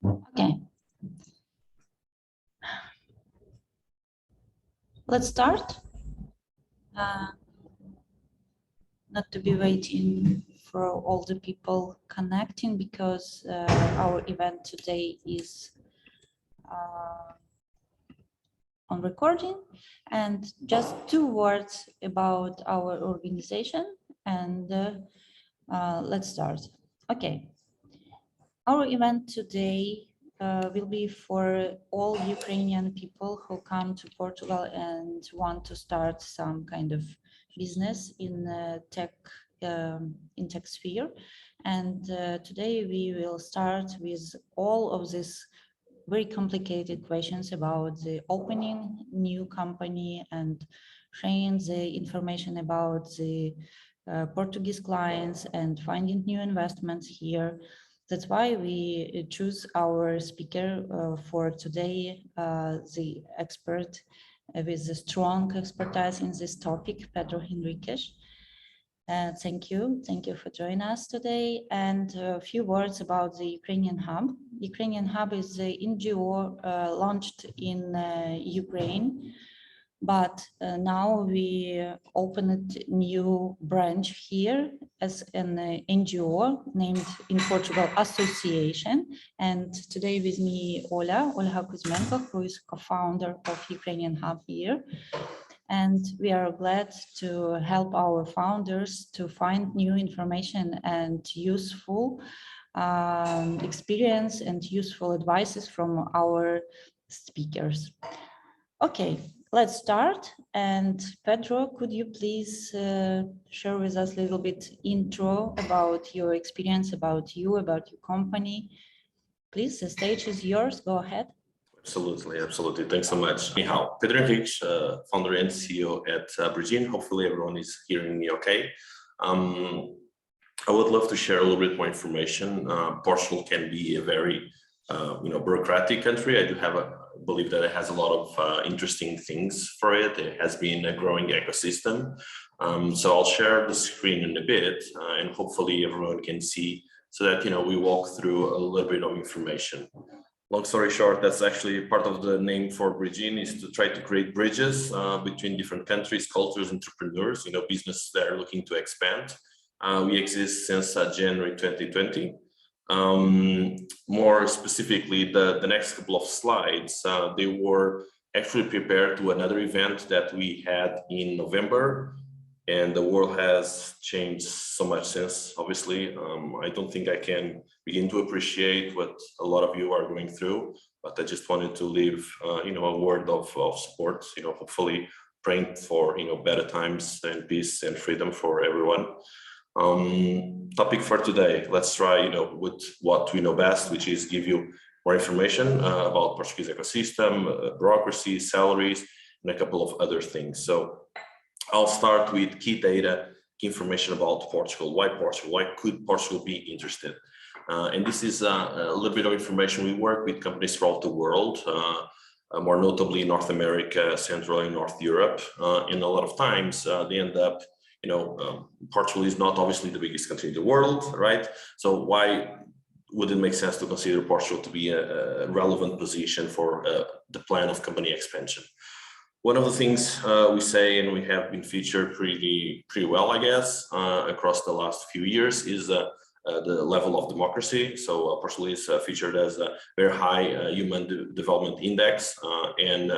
Okay. Let's start. Not to be waiting for all the people connecting because our event today is on recording. And just 2 words about our organization and let's start. Okay. Our event today will be for all Ukrainian people who come to Portugal and want to start some kind of business in tech sphere. And today we will start with all of these very complicated questions about the opening new company and sharing the information about the Portuguese clients and finding new investments here. That's why we choose our speaker for today, the expert with a strong expertise in this topic, Pedro Henriques. Thank you for joining us today. And a few words about the Ukrainian Hub. Ukrainian Hub is the NGO launched in Ukraine. But now we opened a new branch here as an NGO named in Portugal Association. And today with me, Olga Kuzmenko, who is co-founder of Ukrainian Hub here. And we are glad to help our founders to find new information and useful experience and useful advices from our speakers. Okay. Let's start. And Pedro, could you please share with us a little bit intro about your experience, about you, about your company? Please, the stage is yours. Go ahead. Absolutely, absolutely. Thanks so much. Anyhow, Pedro Henriques, founder and CEO at Regine. Hopefully everyone is hearing me okay. I would love to share a little bit more information. Portugal can be a very bureaucratic country. I do believe that it has a lot of interesting things for it. It has been a growing ecosystem. So I'll share the screen in a bit and hopefully everyone can see so that, we walk through a little bit of information. Long story short, that's actually part of the name for Regine is to try to create bridges between different countries, cultures, entrepreneurs, businesses that are looking to expand. We exist since January 2020. More specifically, the next couple of slides, they were actually prepared to another event that we had in November, and the world has changed so much since, obviously. I don't think I can begin to appreciate what a lot of you are going through, but I just wanted to leave, a word of support, hopefully praying for, better times and peace and freedom for everyone. Topic for today, let's try, with what we know best, which is give you more information about Portuguese ecosystem, bureaucracy, salaries, and a couple of other things. So I'll start with key data, key information about Portugal. Why Portugal? Why could Portugal be interested? And this is a little bit of information. We work with companies throughout the world, more notably North America, Central and North Europe. And a lot of times they end up Portugal is not obviously the biggest country in the world, right? So why would it make sense to consider Portugal to be a relevant position for the plan of company expansion? One of the things we say, and we have been featured pretty well, I guess, across the last few years is the level of democracy. So Portugal is featured as a very high human development index. And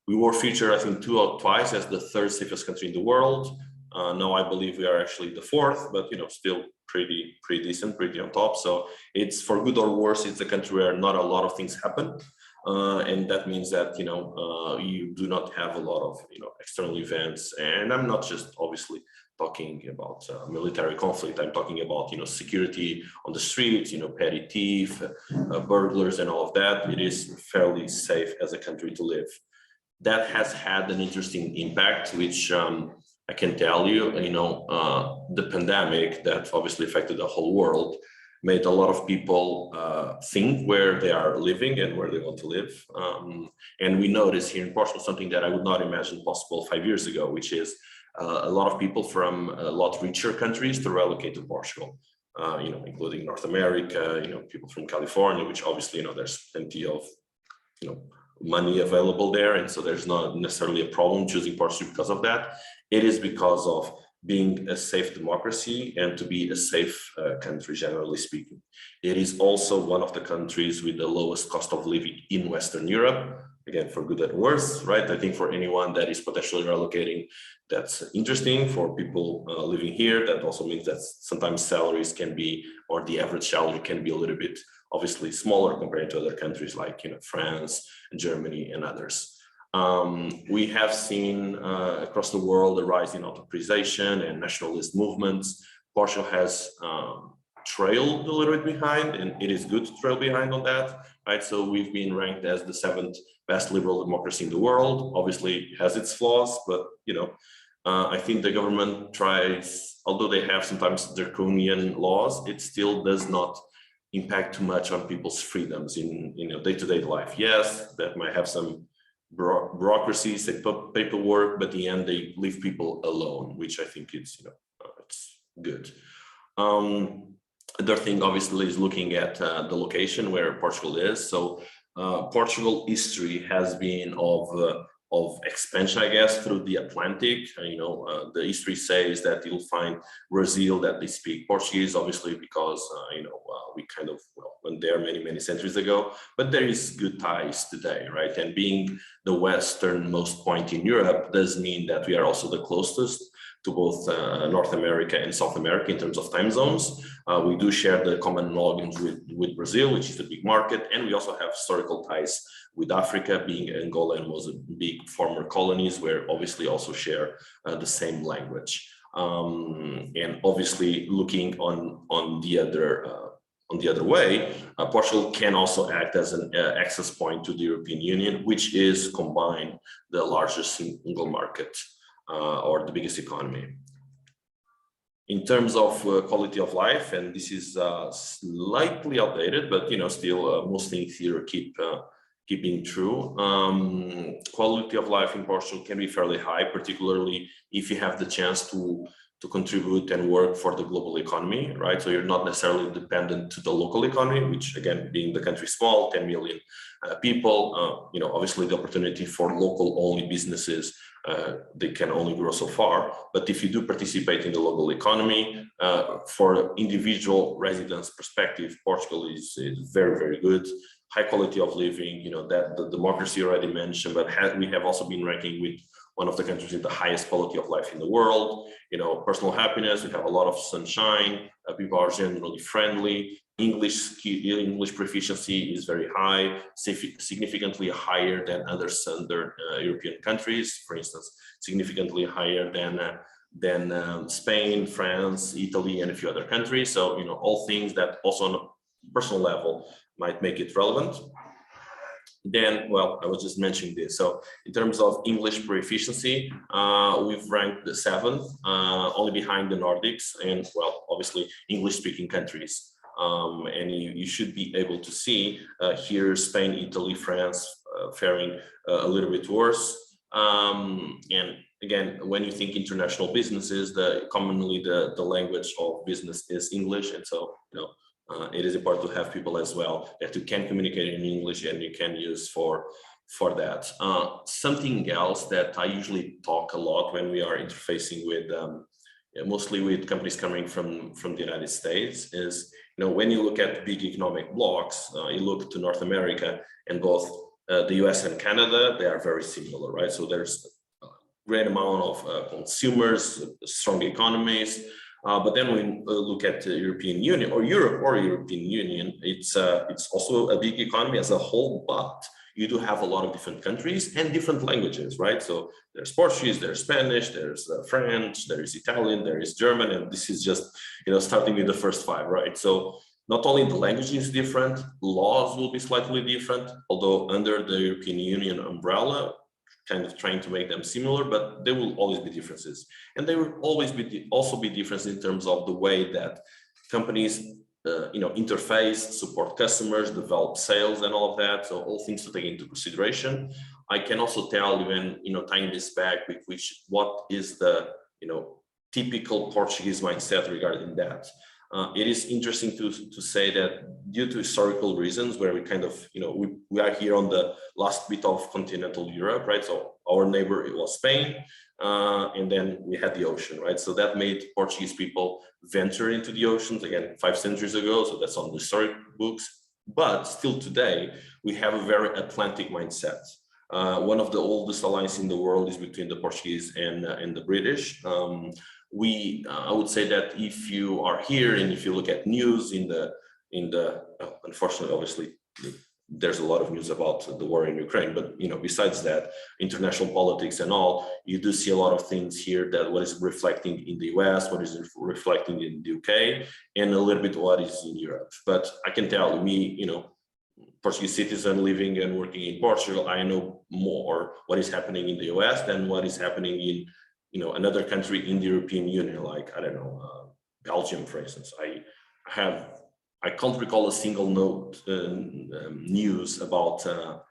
we were featured, I think, twice as the third safest country in the world. Now I believe we are actually the fourth, but still pretty decent, pretty on top. So it's, for good or worse, it's a country where not a lot of things happen, and that means that you do not have a lot of external events. And I'm not just obviously talking about military conflict. I'm talking about security on the streets, petty thief, burglars, and all of that. It is fairly safe as a country to live. That has had an interesting impact, which I can tell you, the pandemic that obviously affected the whole world made a lot of people think where they are living and where they want to live. And we notice here in Portugal something that I would not imagine possible 5 years ago, which is a lot of people from a lot richer countries to relocate to Portugal. including North America, people from California, which obviously, there's plenty of, money available there. And so there's not necessarily a problem choosing Portugal because of that. It is because of being a safe democracy and to be a safe country, generally speaking. It is also one of the countries with the lowest cost of living in Western Europe. Again, for good and worse, right? I think for anyone that is potentially relocating, that's interesting. For people living here, that also means that sometimes salaries can be, or the average salary can be a little bit, obviously smaller compared to other countries like, France, Germany, and others. We have seen across the world a rise in authorization and nationalist movements. Portugal has trailed a little bit behind, and it is good to trail behind on that, right? So we've been ranked as the 7th best liberal democracy in the world. Obviously, it has its flaws, but I think the government tries, although they have sometimes draconian laws, it still does not impact too much on people's freedoms in day-to-day life. Yes, that might have some bureaucracies, paperwork, but at the end they leave people alone, which I think it's it's good. Other thing obviously is looking at the location where Portugal is. So Portugal history has been of expansion, I guess, through the Atlantic. The history says that you'll find Brazil that they speak Portuguese, obviously, because we kind of went there many centuries ago. But there is good ties today, right? And being the westernmost point in Europe does mean that we are also the closest to both North America and South America in terms of time zones. We do share the common logins with Brazil, which is a big market, and we also have historical ties with Africa, being Angola and Mozambique former colonies, where obviously also share the same language. And obviously, looking on the other way, Portugal can also act as an access point to the European Union, which is combined the largest single market or the biggest economy. In terms of quality of life, and this is slightly outdated, but still most things here keeping true. Quality of life in Portugal can be fairly high, particularly if you have the chance to contribute and work for the global economy, right? So you're not necessarily dependent to the local economy, which again, being the country small, 10 million people, obviously the opportunity for local only businesses, they can only grow so far. But if you do participate in the local economy, for individual residents' perspective, Portugal is very, very good. High quality of living, that the democracy already mentioned, but we have also been ranking with one of the countries with the highest quality of life in the world. Personal happiness, we have a lot of sunshine, people are generally friendly. English proficiency is very high, significantly higher than other Southern European countries, for instance, significantly higher than Spain, France, Italy, and a few other countries. So, all things that also on a personal level might make it relevant. Then, well, I was just mentioning this. So in terms of English proficiency, we've ranked the 7th, only behind the Nordics and, well, obviously English-speaking countries. And you should be able to see here Spain, Italy, France faring a little bit worse. And again, when you think international businesses, commonly the language of business is English, and so it is important to have people as well that you can communicate in English and you can use for that. Something else that I usually talk a lot when we are interfacing with mostly with companies coming from the United States is, when you look at big economic blocks, you look to North America, and both the US and Canada, they are very similar, right? So there's a great amount of consumers, strong economies. But then when we look at the European Union or Europe or European Union, it's also a big economy as a whole, but you do have a lot of different countries and different languages, right? So there's Portuguese, there's Spanish, there's French, there is Italian, there is German, and this is just, starting with the first 5, right? So not only the language is different, laws will be slightly different, although under the European Union umbrella, kind of trying to make them similar, but there will always be differences. And there will always also be differences in terms of the way that companies interface, support customers, develop sales and all of that. So all things to take into consideration. I can also tell you, and tying this back with what is the typical Portuguese mindset regarding that. It is interesting to say that due to historical reasons, where we kind of, we are here on the last bit of continental Europe, right? So our neighbor, it was Spain, and then we had the ocean, right? So that made Portuguese people venture into the oceans again 5 centuries ago. So that's on the historic books. But still today, we have a very Atlantic mindset. One of the oldest alliances in the world is between the Portuguese and the British. I would say that if you are here and if you look at news unfortunately, obviously, there's a lot of news about the war in Ukraine, but besides that, international politics and all, you do see a lot of things here that what is reflecting in the US, what is reflecting in the UK, and a little bit what is in Europe. But I can tell me, Portuguese citizen living and working in Portugal, I know more what is happening in the US than what is happening in another country in the European Union, like, I don't know, Belgium, for instance. I can't recall a single note news about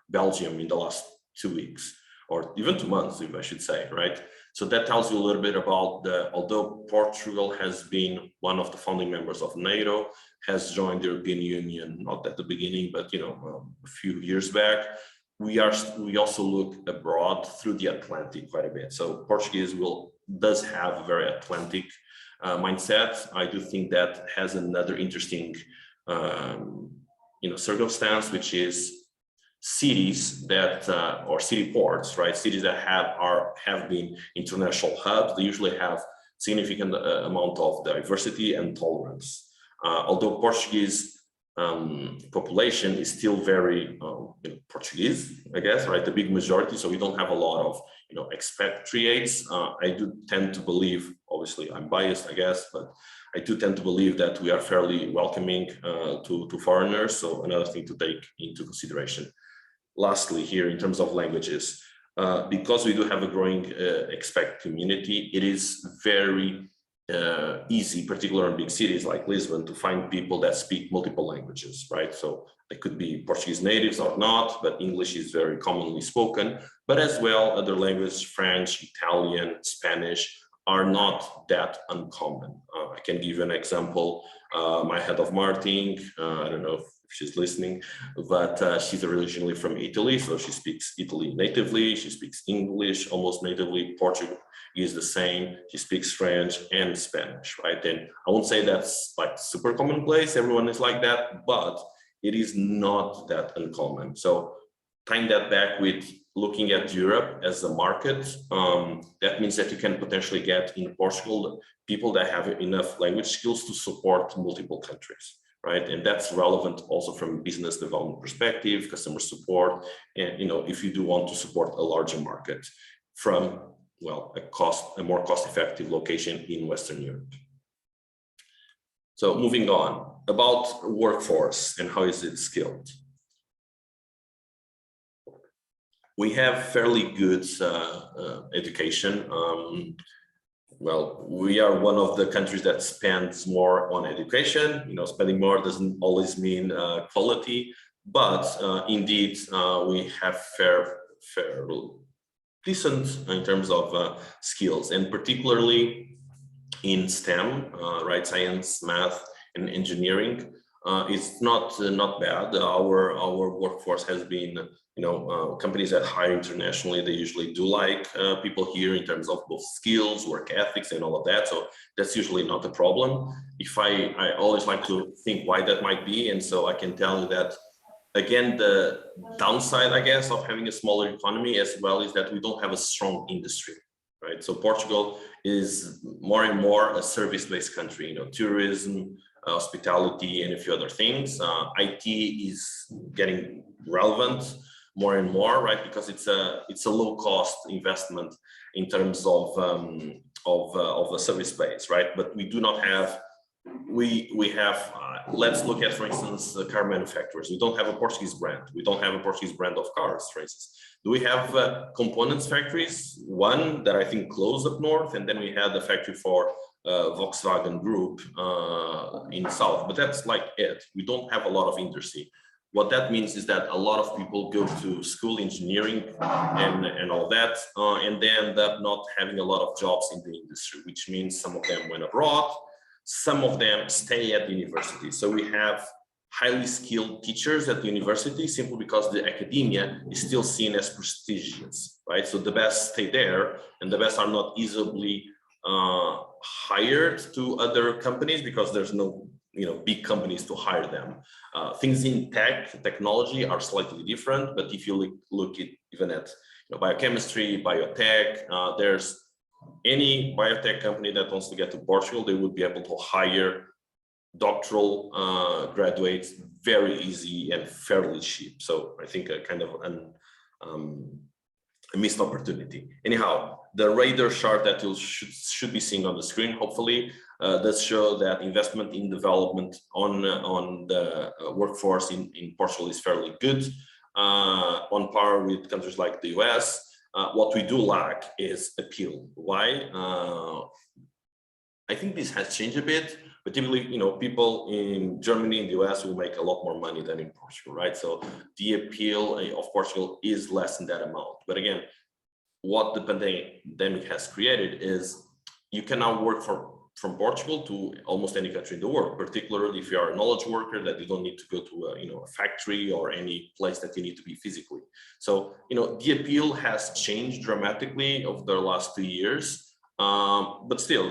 Belgium in the last 2 weeks, or even 2 months, if I should say, right? So that tells you a little bit about although Portugal has been one of the founding members of NATO, has joined the European Union, not at the beginning, but a few years back, we also look abroad through the Atlantic quite a bit. So Portuguese does have a very Atlantic mindset. I do think that has another interesting circumstance, which is cities that or city ports, right? Cities that have been international hubs. They usually have significant amount of diversity and tolerance. Although Portuguese population is still very Portuguese, I guess, right? The big majority. So we don't have a lot of expatriates. I do tend to believe, obviously I'm biased, I guess, but I do tend to believe that we are fairly welcoming to foreigners. So another thing to take into consideration. Lastly, here in terms of languages, because we do have a growing expat community, it is very easy, particularly in big cities like Lisbon, to find people that speak multiple languages, right? So they could be Portuguese natives or not, but English is very commonly spoken, but as well, other languages, French, Italian, Spanish, are not that uncommon. I can give you an example. My head of marketing, I don't know if she's listening, but she's originally from Italy, so she speaks Italy natively. She speaks English almost natively. Portuguese is the same. She speaks French and Spanish, right? And I won't say that's like super commonplace. Everyone is like that, but it is not that uncommon. So tying that back with looking at Europe as a market, that means that you can potentially get in Portugal people that have enough language skills to support multiple countries, right? And that's relevant also from a business development perspective, customer support, and if you do want to support a larger market from, well, a more cost-effective location in Western Europe. So moving on, about workforce and how is it skilled. We have fairly good education. Well, we are one of the countries that spends more on education. Spending more doesn't always mean quality, but indeed we have fair decent in terms of skills, and particularly in STEM, right? Science, math, and engineering. It's not bad. Our workforce has been, companies that hire internationally, they usually do like people here in terms of both skills, work ethics, and all of that. So that's usually not a problem. I always like to think why that might be, and so I can tell you that, again, the downside, I guess, of having a smaller economy as well is that we don't have a strong industry, right? So Portugal is more and more a service-based country, tourism, hospitality, and a few other things. IT is getting relevant more and more, right? Because it's a low-cost investment in terms of the service base, right? But we do not have. We have. Let's look at, for instance, the car manufacturers. We don't have a Portuguese brand. We don't have a Portuguese brand of cars, for instance. Do we have components factories? One that I think closed up north, and then we had the factory for Volkswagen Group in south. But that's like it. We don't have a lot of industry. What that means is that a lot of people go to school engineering and all that, and they end up not having a lot of jobs in the industry, which means some of them went abroad, some of them stay at the university. So we have highly skilled teachers at the university simply because the academia is still seen as prestigious, right? So the best stay there, and the best are not easily hired to other companies because there's no big companies to hire them. Things in technology are slightly different, but if you look at even at biochemistry, biotech, there's any biotech company that wants to get to Portugal, they would be able to hire doctoral graduates very easy and fairly cheap. So I think a kind of a missed opportunity. Anyhow, the radar chart that you should be seeing on the screen, hopefully, does show that investment in development on the workforce in Portugal is fairly good, on par with countries like the US. What we do lack is appeal. Why? I think this has changed a bit, but typically, people in Germany and the US will make a lot more money than in Portugal, right? So the appeal of Portugal is less than that amount. But again, what the pandemic has created is you can now work from Portugal to almost any country in the world, particularly if you are a knowledge worker, that you don't need to go to a factory or any place that you need to be physically. So, the appeal has changed dramatically over the last 2 years. But still,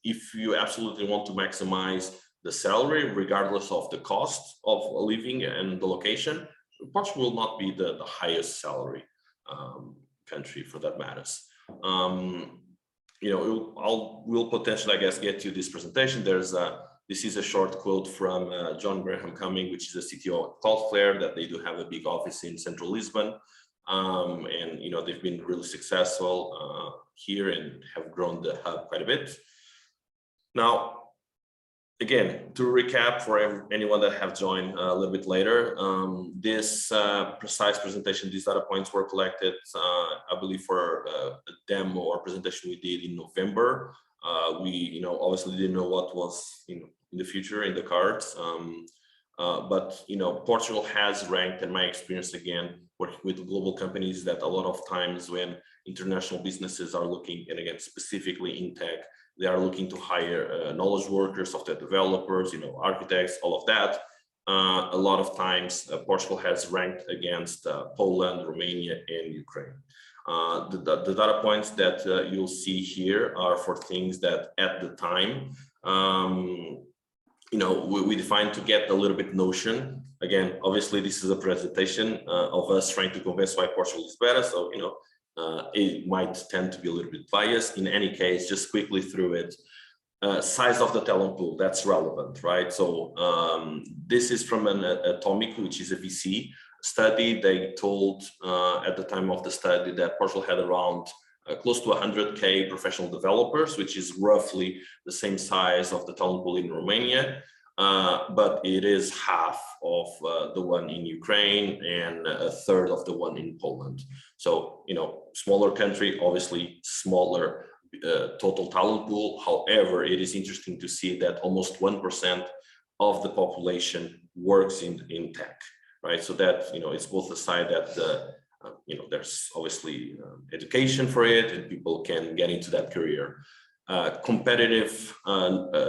if you absolutely want to maximize the salary, regardless of the cost of living and the location, Portugal will not be the highest salary country for that matters. We'll potentially, I guess, get to this presentation. This is a short quote from John Graham Cumming, which is the CTO at Cloudflare, that they do have a big office in central Lisbon. And they've been really successful here and have grown the hub quite a bit. Now, again, to recap for anyone that have joined a little bit later, this precise presentation, these data points were collected, I believe, for a demo or presentation we did in November. We, obviously didn't know what was in the future in the cards. But Portugal has ranked, in my experience, again, working with global companies, that a lot of times when international businesses are looking, and again, specifically in tech, they are looking to hire knowledge workers, software developers, architects, all of that. A lot of times, Portugal has ranked against Poland, Romania, and Ukraine. The data points that you'll see here are for things that at the time, we defined to get a little bit notion. Again, obviously, this is a presentation of us trying to convince why Portugal is better. So, it might tend to be a little bit biased. In any case, just quickly through it. Size of the talent pool, that's relevant, right? So this is from an Atomic, which is a VC study. They told at the time of the study that Portugal had around close to 100K professional developers, which is roughly the same size of the talent pool in Romania, but it is half of the one in Ukraine and a third of the one in Poland. So, smaller country, obviously smaller total talent pool. However, it is interesting to see that almost 1% of the population works in tech, right? So that, it's both a side that there's obviously education for it and people can get into that career. Competitive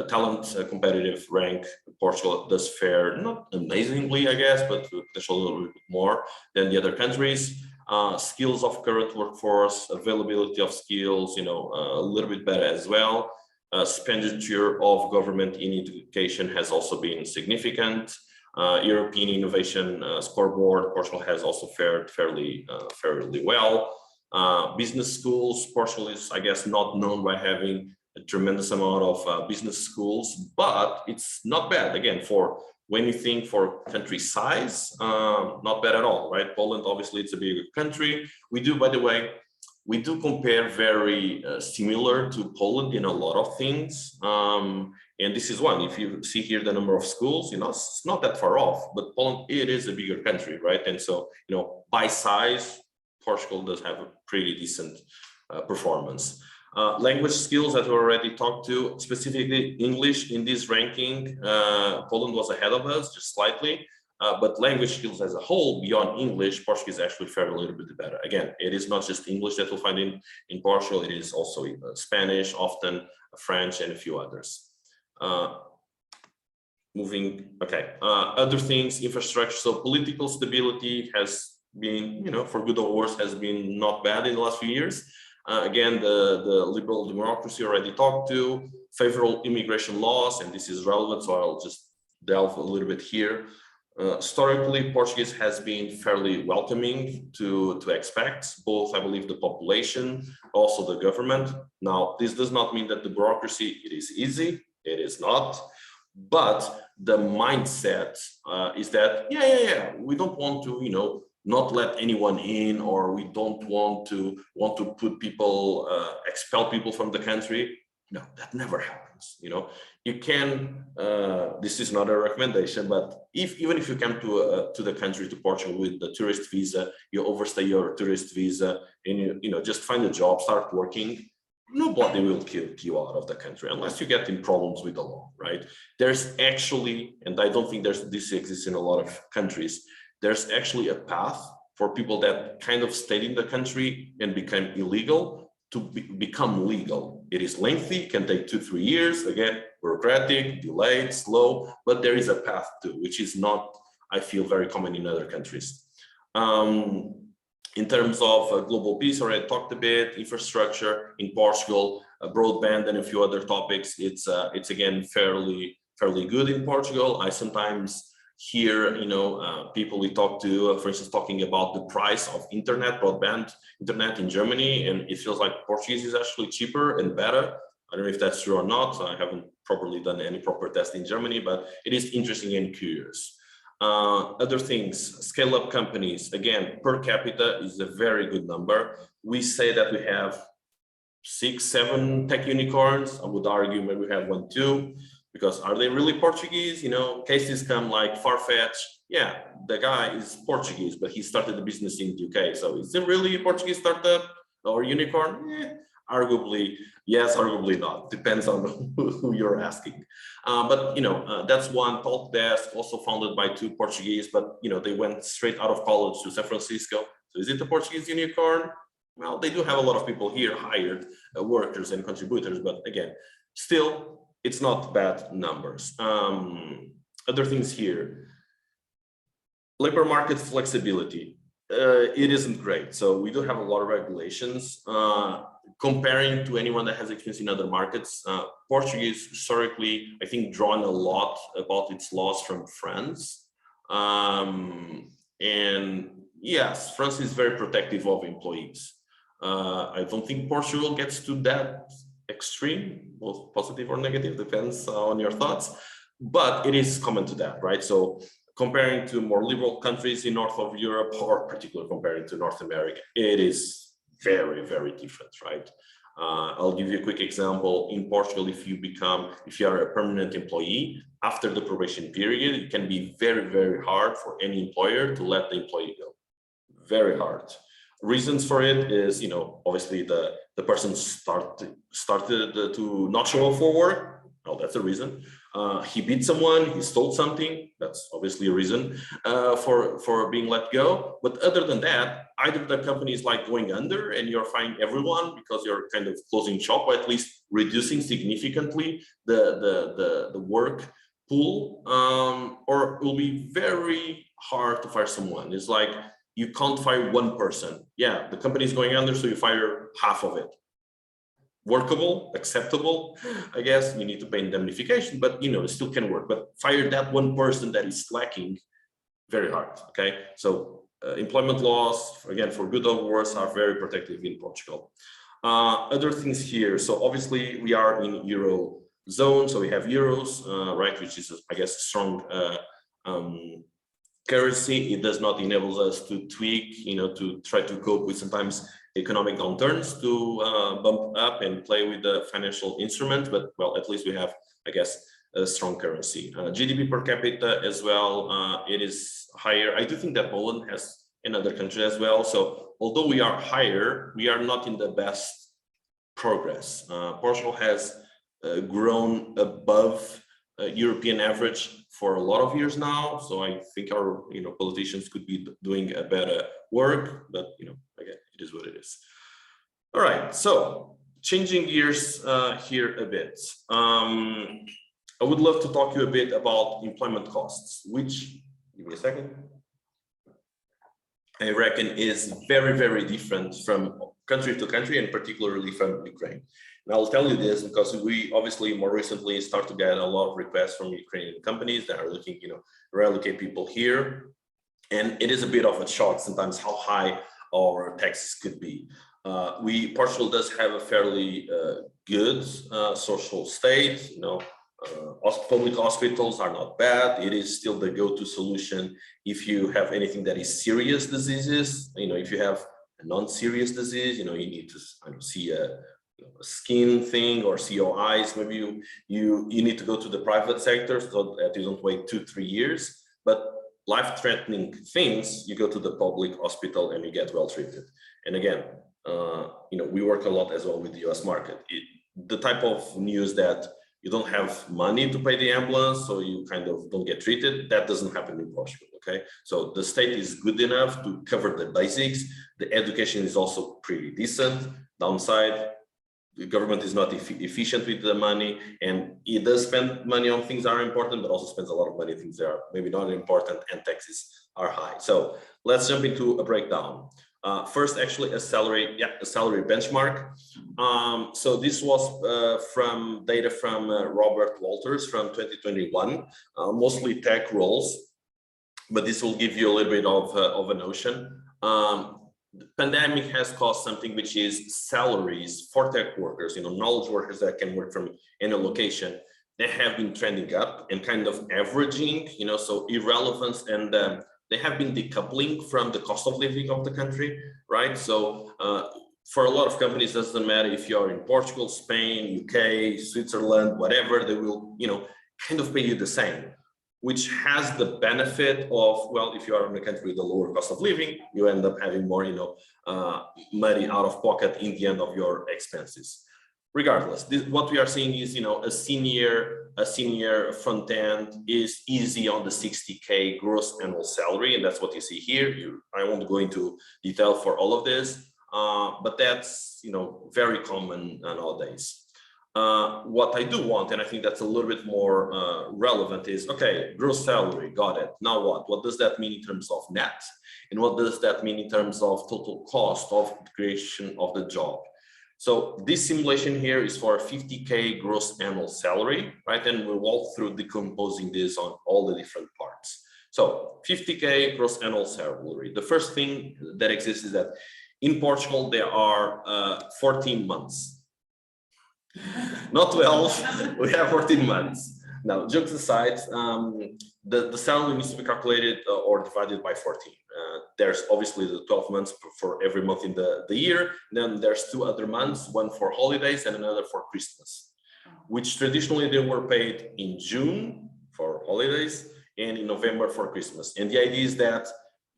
talent, competitive rank, Portugal does fare not amazingly, I guess, but potentially a little bit more than the other countries. Skills of current workforce, availability of skills, a little bit better as well. Expenditure of government in education has also been significant. European Innovation Scoreboard, Portugal has also fared fairly well. Business schools, Portugal is, I guess, not known by having a tremendous amount of business schools, but it's not bad. Again, for when you think for country size, not bad at all, right? Poland, obviously, it's a bigger country. We do, by the way, we do compare very similar to Poland in a lot of things. And this is one. If you see here the number of schools, it's not that far off, but Poland, it is a bigger country, right? And so, by size, Portugal does have a pretty decent performance. Language skills that we already talked to, specifically English in this ranking, Poland was ahead of us just slightly, but language skills as a whole, beyond English, Portugal is actually fared a little bit better. Again, it is not just English that you'll find in Portugal, it is also Spanish, often French, and a few others. Other things, infrastructure. So political stability has been, for good or worse, has been not bad in the last few years. Again, the liberal democracy already talked to, favorable immigration laws, and this is relevant, so I'll just delve a little bit here. Historically, Portuguese has been fairly welcoming to expats, both, I believe, the population, also the government. Now, this does not mean that the bureaucracy, it is easy, it is not, but the mindset is that, we don't want to, not let anyone in, or we don't want to put people, expel people from the country. No, that never happens. You can. This is not a recommendation, but even if you come to the country, to Portugal, with the tourist visa, you overstay your tourist visa, and you just find a job, start working. Nobody will kick you out of the country unless you get in problems with the law, right? There's actually, and I don't think this exists in a lot of countries, there's actually a path for people that kind of stayed in the country and become illegal to become legal. It is lengthy, can take 2-3 years, again, bureaucratic, delayed, slow, but there is a path too, which is not, I feel, very common in other countries. In terms of global peace, already talked a bit, infrastructure in Portugal, broadband, and a few other topics. It's again fairly good in Portugal. I sometimes hear people we talk to, for instance, talking about the price of broadband internet in Germany, and it feels like Portuguese is actually cheaper and better. I don't know if that's true or not. I haven't properly done any proper test in Germany, but it is interesting and curious. Other things, scale up companies, again, per capita is a very good number. We say that we have 6-7 tech unicorns. I would argue maybe we have 1-2, because are they really Portuguese? Cases come like Farfetch. Yeah, the guy is Portuguese, but he started the business in the UK. So is it really a Portuguese startup or unicorn? Arguably yes, arguably not. Depends on who you're asking. But that's one. Talk Desk, also founded by 2 Portuguese, but they went straight out of college to San Francisco. So is it a Portuguese unicorn? Well, they do have a lot of people here, hired workers and contributors, but again, still, it's not bad numbers. Other things here. Labor market flexibility. It isn't great. So we do have a lot of regulations. Comparing to anyone that has experience in other markets, Portuguese historically, I think, drawn a lot about its laws from France. And yes, France is very protective of employees. I don't think Portugal gets to that extreme, both positive or negative, depends on your thoughts, but it is common to that, right? So comparing to more liberal countries in north of Europe, or particularly comparing to North America, it is very, very different, right? I'll give you a quick example. In Portugal, if you are a permanent employee, after the probation period, it can be very, very hard for any employer to let the employee go. Very hard. Reasons for it is, obviously the person started to not show up for work. Well, that's a reason. He beat someone, he stole something. That's obviously a reason for being let go. But other than that, either the company is like going under and you're firing everyone because you're kind of closing shop, or at least reducing significantly the work pool, or it will be very hard to fire someone. It's like you can't fire one person. Yeah, the company is going under, so you fire half of it. Workable, acceptable, I guess. You need to pay indemnification, but it still can work. But fire that one person that is slacking, very hard. Okay, so employment laws, again, for good or worse, are very protective in Portugal. Other things here. So obviously we are in Euro zone, so we have euros, right, which is, I guess, strong currency. It does not enable us to tweak, to try to cope with sometimes economic downturns, to bump up and play with the financial instruments. But well, at least we have, I guess, a strong currency. GDP per capita as well, it is higher. I do think that Poland has another country as well. So although we are higher, we are not in the best progress. Portugal has grown above European average for a lot of years now. So I think our politicians could be doing a better work, but again, it is what it is. All right, so changing gears here a bit. I would love to talk to you a bit about employment costs, which, give me a second, I reckon is very, very different from country to country, and particularly from Ukraine. And I'll tell you this because we obviously more recently start to get a lot of requests from Ukrainian companies that are looking, to relocate people here. And it is a bit of a shock sometimes how high our taxes could be. Portugal does have a fairly good social state, public hospitals are not bad. It is still the go-to solution if you have anything that is serious diseases. If you have a non-serious disease, you need to see a skin thing or see your eyes. Maybe you need to go to the private sector so that you don't wait 2-3 years. But life-threatening things, you go to the public hospital and you get well treated. And again, we work a lot as well with the US market. The type of news that you don't have money to pay the ambulance, so you kind of don't get treated, that doesn't happen in Portugal, okay? So the state is good enough to cover the basics. The education is also pretty decent. Downside, the government is not efficient with the money, and it does spend money on things that are important, but also spends a lot of money on things that are maybe not important, and taxes are high. So let's jump into a breakdown. First, actually, a salary benchmark. So this was from data from Robert Walters from 2021, mostly tech roles, but this will give you a little bit of a notion. The pandemic has caused something which is salaries for tech workers, knowledge workers that can work from any location. They have been trending up and kind of averaging, so irrelevance, and they have been decoupling from the cost of living of the country, right? So for a lot of companies, it doesn't matter if you're in Portugal, Spain, UK, Switzerland, whatever, they will, kind of pay you the same, which has the benefit of, well, if you are in a country with a lower cost of living, you end up having more, money out of pocket in the end of your expenses. Regardless, what we are seeing is, a senior front end is easy on the 60K gross annual salary, and that's what you see here. I won't go into detail for all of this, but that's very common nowadays. What I do want, and I think that's a little bit more relevant, is okay, gross salary, got it. Now what? What does that mean in terms of net? And what does that mean in terms of total cost of the creation of the job? So this simulation here is for a 50K gross annual salary, right? And we'll walk through decomposing this on all the different parts. So 50K gross annual salary. The first thing that exists is that in Portugal, there are 14 months. Not 12, we have 14 months. Now, jokes aside, the salary needs to be calculated or divided by 14. There's obviously the 12 months for every month in the year. Then there's 2 other months, one for holidays and another for Christmas, which traditionally they were paid in June for holidays and in November for Christmas. And the idea is that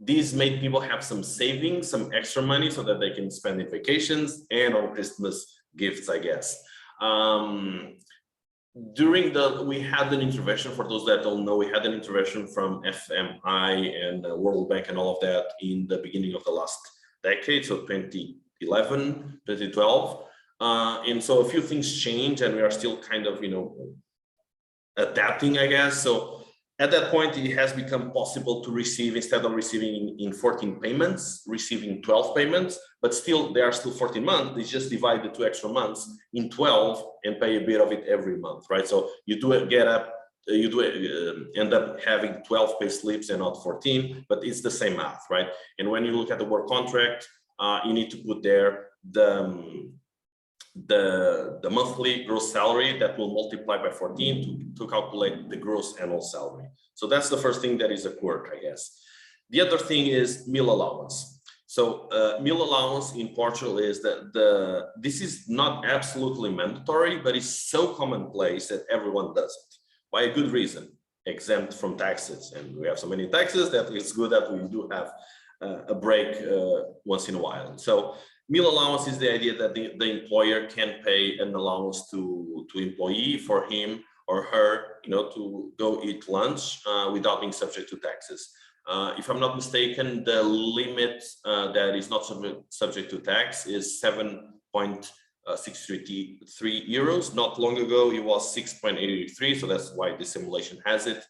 these made people have some savings, some extra money so that they can spend in vacations and on Christmas gifts, I guess. We had an intervention, for those that don't know, we had an intervention from FMI and World Bank and all of that in the beginning of the last decade, so 2011, 2012. And so a few things changed and we are still kind of, adapting, I guess. So at that point, it has become possible to receive, instead of receiving in 14 payments, receiving 12 payments, but still, there are still 14 months. They just divide the 2 extra months in 12 and pay a bit of it every month, right? So you end up having 12 pay slips and not 14, but it's the same math, right? And when you look at the work contract, you need to put there the monthly gross salary that will multiply by 14 to calculate the gross annual salary. So that's the first thing that is a quirk, I guess. The other thing is meal allowance. So meal allowance in Portugal is that this is not absolutely mandatory, but it's so commonplace that everyone does it. By a good reason, exempt from taxes. And we have so many taxes that it's good that we do have a break once in a while. So meal allowance is the idea that the employer can pay an allowance to employee for him or her, to go eat lunch without being subject to taxes. If I'm not mistaken, the limit that is not subject to tax is 7.5 633 euros. Not long ago, it was 6.83, so that's why the simulation has it.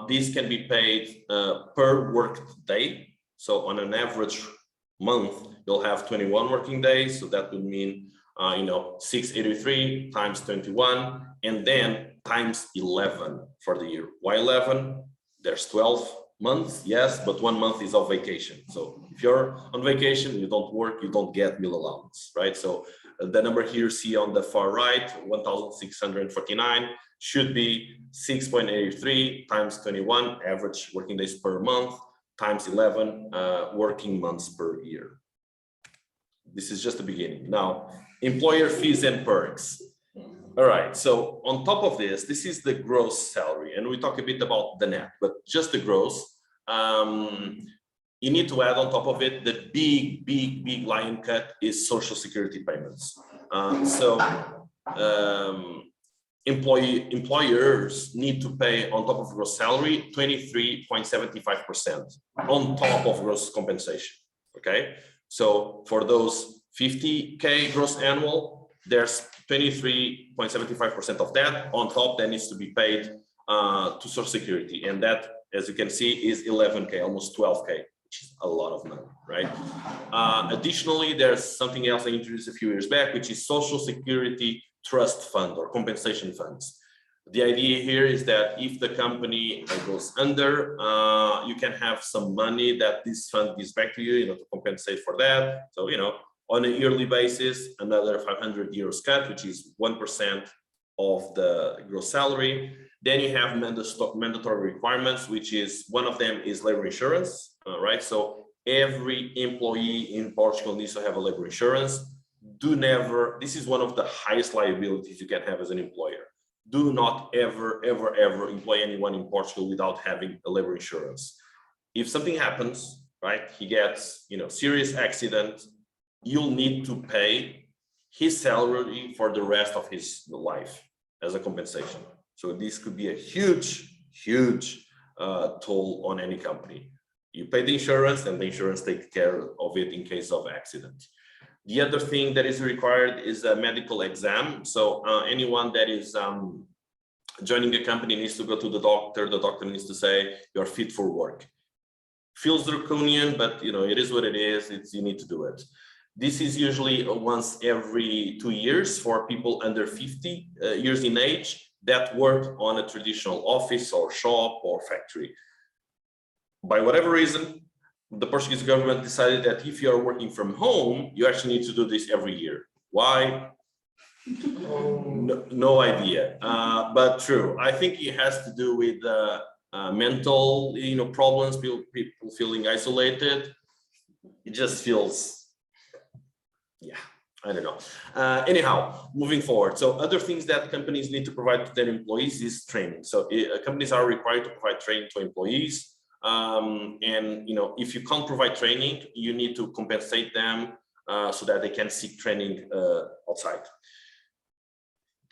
This can be paid per worked day. So on an average month, you'll have 21 working days. So that would mean, 683 times 21, and then times 11 for the year. Why 11? There's 12 months, yes, but 1 month is of vacation. So if you're on vacation, you don't work, you don't get meal allowance, right? So the number here you see on the far right, 1,649, should be 6.83 times 21 average working days per month times 11 working months per year. This is just the beginning. Now, employer fees and perks. All right, so on top of this, this is the gross salary, and we talk a bit about the net, but just the gross. You need to add on top of it, the big lion cut is social security payments. Employers need to pay on top of gross salary 23.75% on top of gross compensation. Okay, so for those 50K gross annual, there's 23.75% of that on top that needs to be paid to social security, and that, as you can see, is 11K, almost 12K, which is a lot of money, right? Additionally, there's something else I introduced a few years back, which is social security trust fund or compensation funds. The idea here is that if the company goes under, you can have some money that this fund gives back to you, to compensate for that. So, on a yearly basis, another 500 euros cut, which is 1% of the gross salary. Then you have mandatory requirements, which is one of them is labor insurance, right? So every employee in Portugal needs to have a labor insurance. This is one of the highest liabilities you can have as an employer. Do not ever employ anyone in Portugal without having a labor insurance. If something happens, right, he gets, serious accident, you'll need to pay his salary for the rest of his life as a compensation. So this could be a huge toll on any company. You pay the insurance and the insurance takes care of it in case of accident. The other thing that is required is a medical exam. So anyone that is joining a company needs to go to the doctor. The doctor needs to say you're fit for work. Feels draconian, but it is what it is. You need to do it. This is usually once every 2 years for people under 50 years in age that work on a traditional office or shop or factory. By whatever reason, the Portuguese government decided that if you are working from home, you actually need to do this every year. Why? No idea, but true. I think it has to do with mental, problems, people feeling isolated. It just feels, I don't know. Anyhow, moving forward. So other things that companies need to provide to their employees is training. So companies are required to provide training to employees. If you can't provide training, you need to compensate them so that they can seek training outside.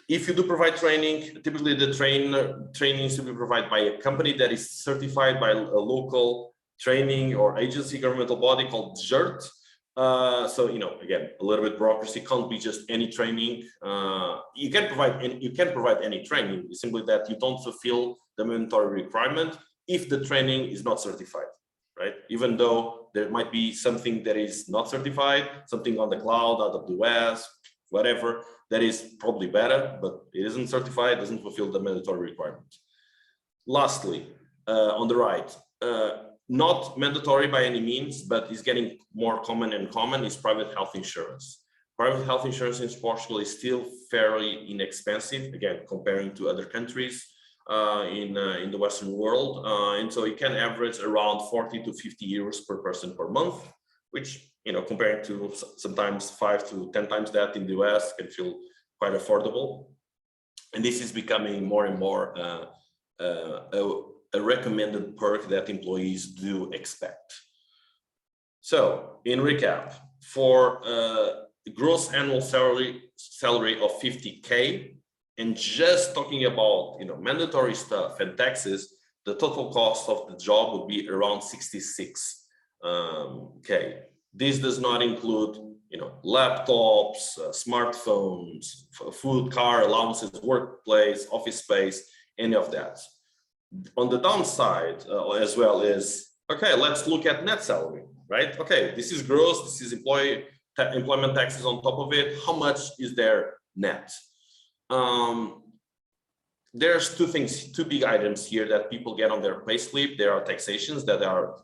If you do provide training, typically the training needs to be provided by a company that is certified by a local training or agency governmental body called GERT. Again, a little bit bureaucracy, can't be just any training. You can provide any training. It's simply that you don't fulfill the mandatory requirement if the training is not certified, right? Even though there might be something that is not certified, something on the cloud, AWS, whatever, that is probably better, but it isn't certified, doesn't fulfill the mandatory requirement. Lastly, on the right, not mandatory by any means, but is getting more common and common is private health insurance. Private health insurance in Portugal is still fairly inexpensive, again, comparing to other countries in the Western world. And so it can average around 40 to 50 euros per person per month, which, comparing to sometimes 5 to 10 times that in the US can feel quite affordable. And this is becoming more and more a recommended perk that employees do expect. So in recap, for gross annual salary of 50K, and just talking about mandatory stuff and taxes, the total cost of the job would be around 66K. This does not include laptops, smartphones, food, car allowances, workplace, office space, any of that. On the downside as well is, okay, let's look at net salary, right? Okay, this is gross, this is employment taxes on top of it. How much is their net? There's two big items here that people get on their pay slip. There are taxations that are,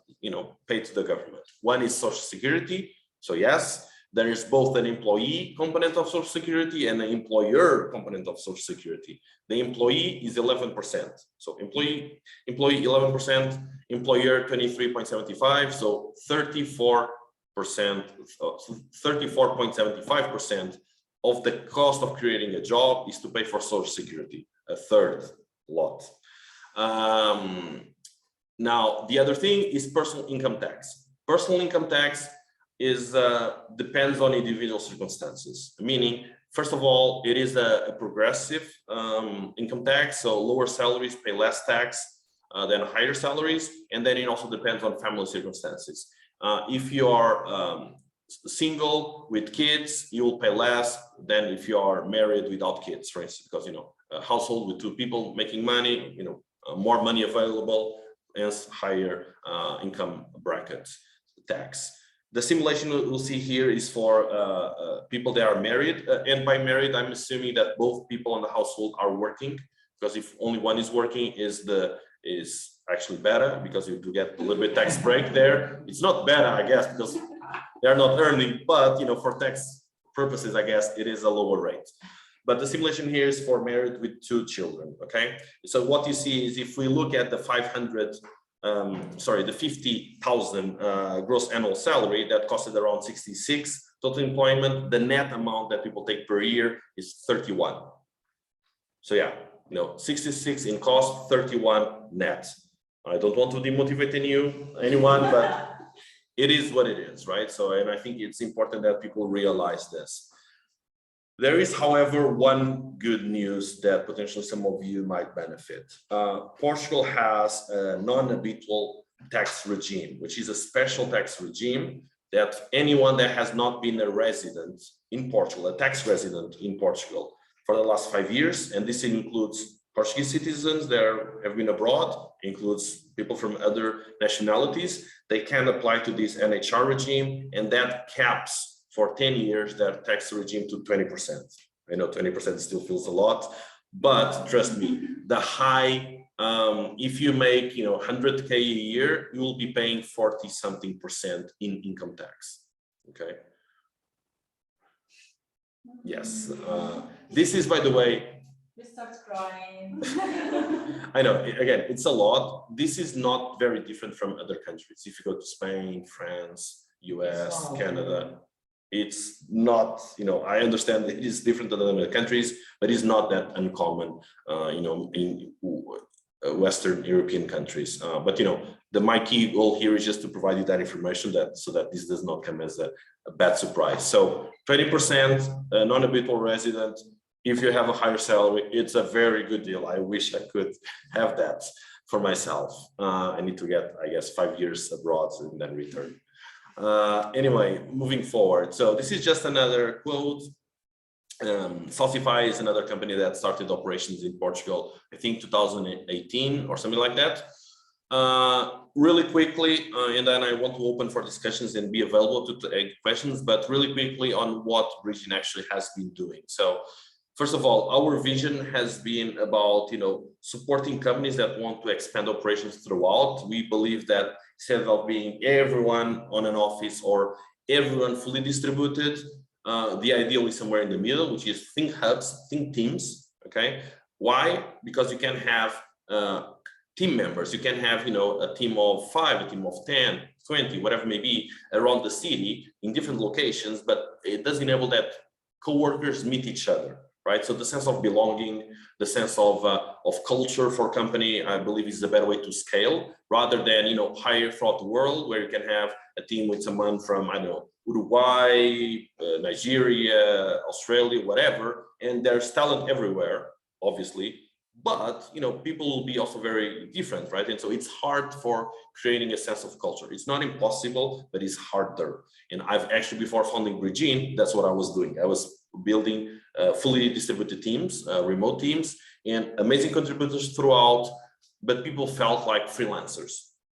paid to the government. One is Social Security. So yes, there is both an employee component of Social Security and an employer component of Social Security. The employee is 11%. So employee 11%, employer 23.75. So 34.75% of the cost of creating a job is to pay for Social Security, a third lot. Now, the other thing is personal income tax. Personal income tax is depends on individual circumstances, meaning, first of all, it is a progressive income tax, so lower salaries pay less tax than higher salaries, and then it also depends on family circumstances. If you are single with kids, you will pay less than if you are married without kids, for instance, because a household with two people making money, more money available, and higher income bracket tax. The simulation we'll see here is for people that are married, and by married, I'm assuming that both people in the household are working, because if only one is working, is actually better, because you do get a little bit tax break there. It's not better, I guess, because they're not earning, but for tax purposes, I guess it is a lower rate. But the simulation here is for married with two children. Okay, so what you see is, if we look at the 50,000 gross annual salary that costed around 66 total employment, the net amount that people take per year is 31. So yeah, 66 in cost, 31 net. I don't want to demotivate anyone, but it is what it is, right? So, and I think it's important that people realize this. There is, however, one good news that potentially some of you might benefit. Portugal has a non-habitual tax regime, which is a special tax regime that anyone that has not been a resident in Portugal, a tax resident in Portugal for the last 5 years, and this includes Portuguese citizens that have been abroad, includes people from other nationalities, they can apply to this NHR regime, and that caps for 10 years that tax regime to 20%. I know 20% still feels a lot, but trust me, the high, if you make 100K a year, you will be paying 40-something% in income tax. Okay. Yes. This is, by the way, We start crying. I know, again, it's a lot. This is not very different from other countries. If you go to Spain, France, US, Canada, it's not, I understand that it is different than other countries, but it's not that uncommon, in Western European countries. But, my key goal here is just to provide you that information so that this does not come as a bad surprise. So 20% non-habitual resident, if you have a higher salary, it's a very good deal. I wish I could have that for myself. I need to get, I guess, 5 years abroad and then return. Anyway, moving forward. So this is just another quote. Salsify is another company that started operations in Portugal, I think 2018 or something like that. Really quickly, and then I want to open for discussions and be available to take questions, but really quickly on what Regine actually has been doing. So first of all, our vision has been about, supporting companies that want to expand operations throughout. We believe that instead of being everyone on an office or everyone fully distributed, the ideal is somewhere in the middle, which is think hubs, think teams. Okay, why? Because you can have team members. You can have, a team of 5, a team of 10, 20, whatever it may be, around the city in different locations, but it does enable that co-workers meet each other. Right, so the sense of belonging, the sense of culture for company, I believe, is the better way to scale, rather than hire throughout the world, where you can have a team with someone from, I don't know, Uruguay, Nigeria, Australia, whatever, and there's talent everywhere, obviously, but people will be also very different, right? And so it's hard for creating a sense of culture. It's not impossible, but it's harder. And I've actually, before founding Regine, that's what I was doing. I was building fully distributed teams, remote teams, and amazing contributors throughout, but people felt like freelancers,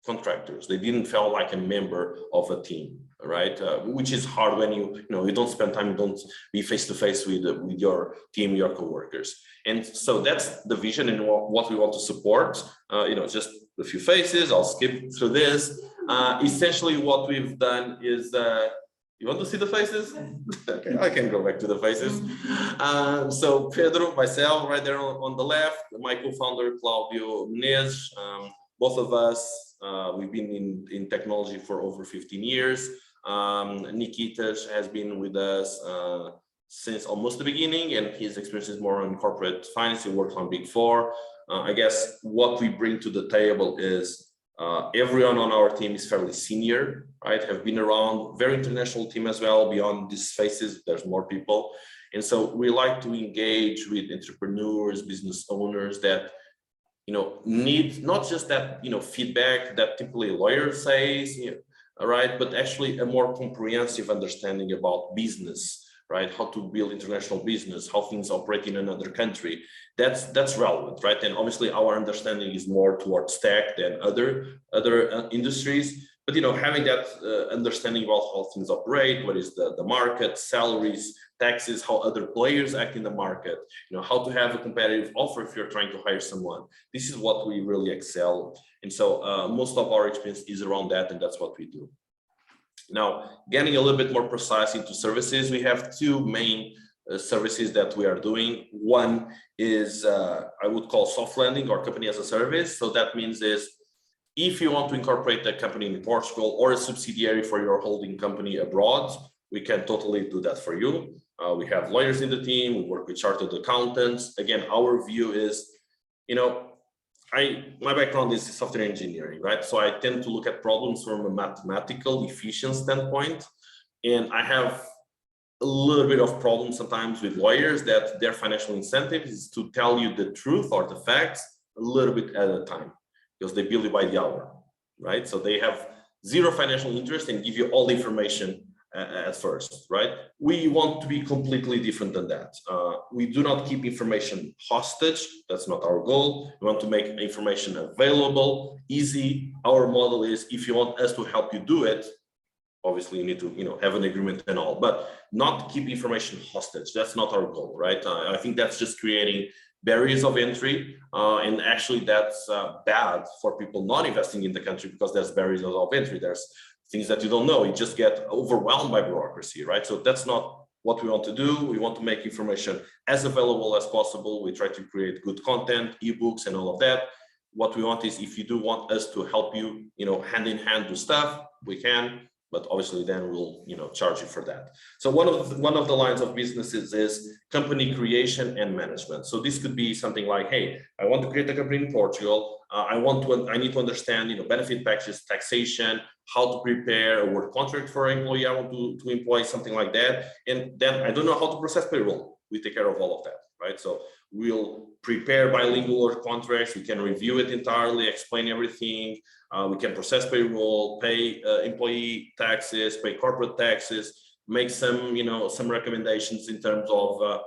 contractors. They didn't feel like a member of a team, right? Which is hard when you don't spend time, you don't be face to face with your team, your coworkers. And so that's the vision and what we want to support. Just a few faces. I'll skip through this. Essentially, what we've done is. You want to see the faces? Okay, I can go back to the faces. So Pedro, myself, right there on the left, my co-founder Claudio Menezes, both of us, we've been in technology for over 15 years. Nikita has been with us since almost the beginning, and his experience is more on corporate finance. He works on Big Four. I guess what we bring to the table is everyone on our team is fairly senior, right? Have been around, very international team as well. Beyond these faces, there's more people. And so we like to engage with entrepreneurs, business owners that, need not just that, feedback that typically a lawyer says, right? But actually a more comprehensive understanding about business, right? How to build international business, how things operate in another country. That's relevant, right? And obviously our understanding is more towards tech than other industries. But having that understanding about how things operate, what is the market, salaries, taxes, how other players act in the market, how to have a competitive offer if you're trying to hire someone. This is what we really excel. And so most of our experience is around that, and that's what we do. Now, getting a little bit more precise into services, we have two main services that we are doing. One is I would call softlanding, or company as a service. So that means is if you want to incorporate a company in Portugal or a subsidiary for your holding company abroad, we can totally do that for you. We have lawyers in the team, we work with chartered accountants. Again, our view is, my background is software engineering, right? So I tend to look at problems from a mathematical efficiency standpoint. And I have a little bit of problems sometimes with lawyers that their financial incentive is to tell you the truth or the facts a little bit at a time, because they bill you by the hour, right? So they have zero financial interest and give you all the information at first, right? We want to be completely different than that. We do not keep information hostage. That's not our goal. We want to make information available, easy. Our model is, if you want us to help you do it, obviously you need to have an agreement and all, but not keep information hostage. That's not our goal, right? I think that's just creating barriers of entry, and actually that's bad for people not investing in the country, because there's barriers of entry. There's things that you don't know. You just get overwhelmed by bureaucracy, right? So that's not what we want to do. We want to make information as available as possible. We try to create good content, ebooks, and all of that. What we want is, if you do want us to help you, hand in hand do stuff, we can. But obviously then we'll charge you for that. So one of the lines of businesses is company creation and management. So this could be something like, hey, I want to create a company in Portugal. I need to understand benefit packages, taxation, how to prepare a work contract for an employee. I want to employ something like that. And then I don't know how to process payroll. We take care of all of that, right? So we'll prepare bilingual work contracts. We can review it entirely, explain everything. We can process payroll, pay employee taxes, pay corporate taxes, make some, some recommendations in terms of,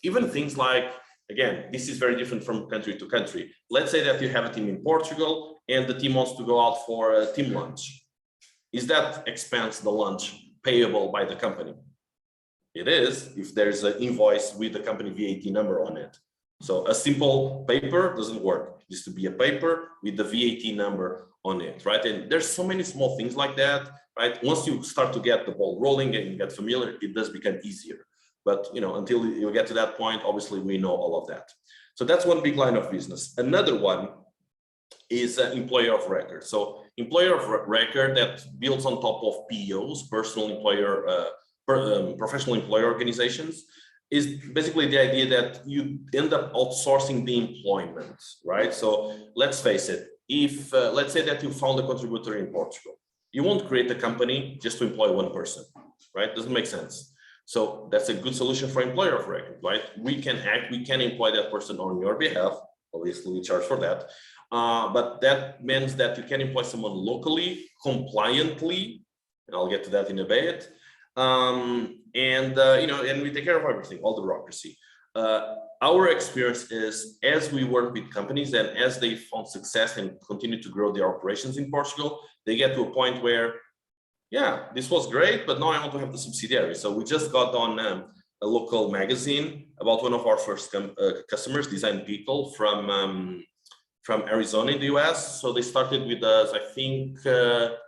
even things like, again, this is very different from country to country. Let's say that you have a team in Portugal and the team wants to go out for a team lunch. Is that expense, the lunch, payable by the company? It is, if there's an invoice with the company VAT number on it. So a simple paper doesn't work. It needs to be a paper with the VAT number on it, right? And there's so many small things like that, right? Once you start to get the ball rolling and you get familiar, it does become easier. But until you get to that point, obviously we know all of that. So that's one big line of business. Another one is employer of record. So employer of record that builds on top of PEOs, personal employer, professional employer organizations, is basically the idea that you end up outsourcing the employment, right? So let's face it, if let's say that you found a contributor in Portugal, you won't create a company just to employ one person, right? Doesn't make sense. So that's a good solution for employer of record, right? We can act, we can employ that person on your behalf. Obviously, we charge for that. But that means that you can employ someone locally, compliantly, and I'll get to that in a bit. And we take care of everything, all the bureaucracy. Our experience is, as we work with companies and as they found success and continue to grow their operations in Portugal, they get to a point where, yeah, this was great, but now I want to have the subsidiary. So we just got on a local magazine about one of our first customers, Design People from Arizona in the US. So they started with us, I think,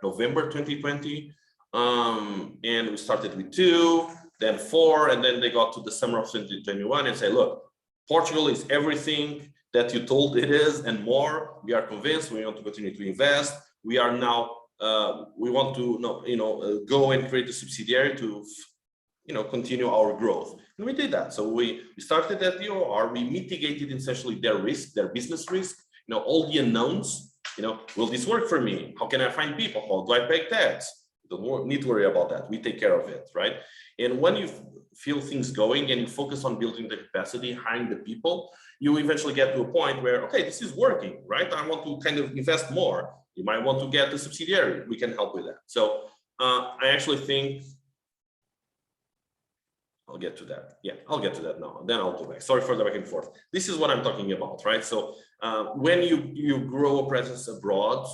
November 2020. And we started with 2, then 4, and then they got to the summer of 2021 and say, look, Portugal is everything that you told it is and more. We are convinced, we want to continue to invest. We are now, we want to go and create a subsidiary to continue our growth. And we did that. So we started that DOR, we mitigated essentially their risk, their business risk, all the unknowns, will this work for me? How can I find people? How do I pay tax? Don't need to worry about that. We take care of it, right? And when you feel things going and you focus on building the capacity, hiring the people, you eventually get to a point where, okay, this is working, right? I want to kind of invest more. You might want to get a subsidiary. We can help with that. So I actually think, I'll get to that. Yeah, I'll get to that now. Then I'll go back. Sorry for the back and forth. This is what I'm talking about, right? So when you grow a presence abroad,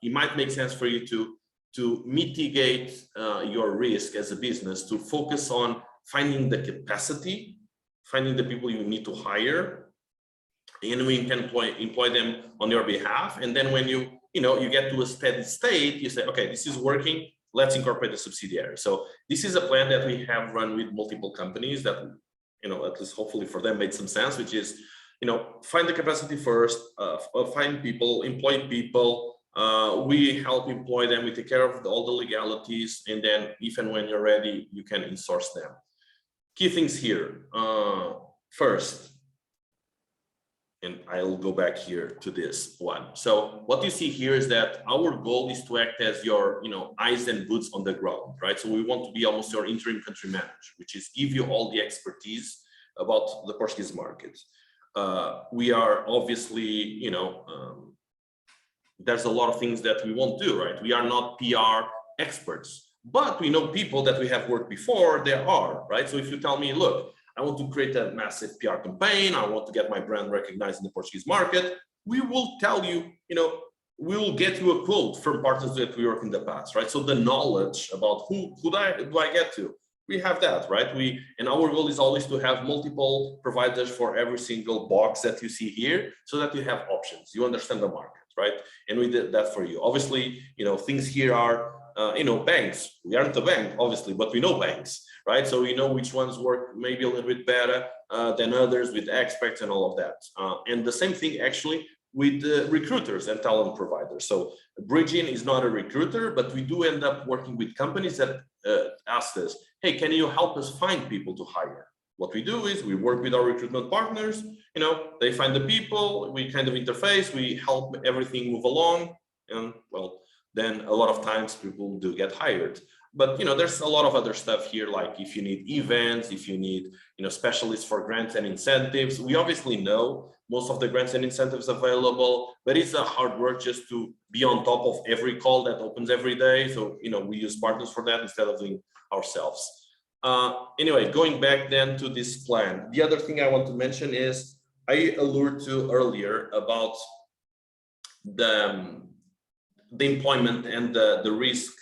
it might make sense for you to mitigate your risk as a business, to focus on finding the capacity, finding the people you need to hire, and we can employ them on your behalf. And then when you get to a steady state, you say, okay, this is working, let's incorporate the subsidiary. So this is a plan that we have run with multiple companies that, at least hopefully for them made some sense, which is, find the capacity first, find people, employ people, we help employ them, we take care of all the legalities, and then if and when you're ready, you can insource them. Key things here. First, and I'll go back here to this one. So what you see here is that our goal is to act as your eyes and boots on the ground, right? So we want to be almost your interim country manager, which is give you all the expertise about the Portuguese market. We are obviously, there's a lot of things that we won't do, right? We are not PR experts, but we know people that we have worked before, there are, right? So if you tell me, look, I want to create a massive PR campaign, I want to get my brand recognized in the Portuguese market, we will tell you, we will get you a quote from partners that we worked in the past, right? So the knowledge about who do I get to, we have that, right? And our goal is always to have multiple providers for every single box that you see here, so that you have options, you understand the market, right? And we did that for you. Obviously, things here are, banks. We aren't a bank, obviously, but we know banks, right? So we know which ones work maybe a little bit better than others with experts and all of that. And the same thing actually with recruiters and talent providers. So Regine is not a recruiter, but we do end up working with companies that ask us, hey, can you help us find people to hire? What we do is we work with our recruitment partners, they find the people, we kind of interface, we help everything move along, and well, then a lot of times people do get hired. But there's a lot of other stuff here, like if you need events, if you need specialists for grants and incentives. We obviously know most of the grants and incentives available, but it's a hard work just to be on top of every call that opens every day. So we use partners for that instead of doing ourselves. Anyway, going back then to this plan, the other thing I want to mention is I alluded to earlier about the employment and the risk.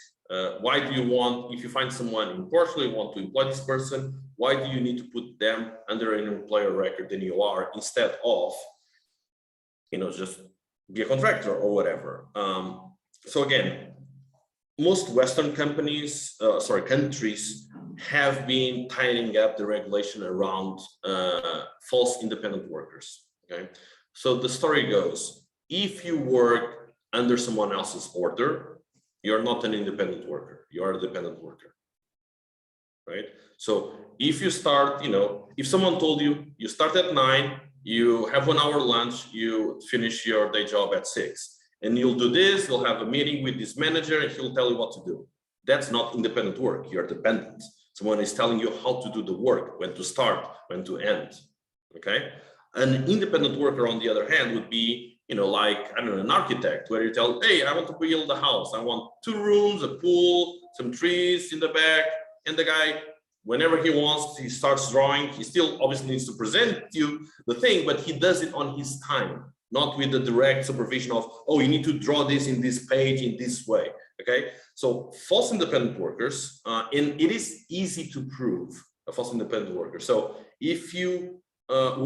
Why do you want, if you find someone in Portugal, you want to employ this person, why do you need to put them under an employer record than you are, instead of, just be a contractor or whatever? So again, most Western countries have been tightening up the regulation around false independent workers. Okay, so the story goes, if you work under someone else's order, you're not an independent worker, you are a dependent worker, right? So if you start, if someone told you, you start at 9, you have 1 hour lunch, you finish your day job at 6, and you'll do this, you'll have a meeting with this manager and he'll tell you what to do. That's not independent work, you're dependent. Someone is telling you how to do the work, when to start, when to end. Okay. An independent worker, on the other hand, would be, like, I don't know, an architect, where you tell, hey, I want to build a house. I want 2 rooms, a pool, some trees in the back. And the guy, whenever he wants, he starts drawing. He still obviously needs to present you the thing, but he does it on his time, not with the direct supervision of, oh, you need to draw this in this page in this way. Okay. So false independent workers, and it is easy to prove a false independent worker. So if you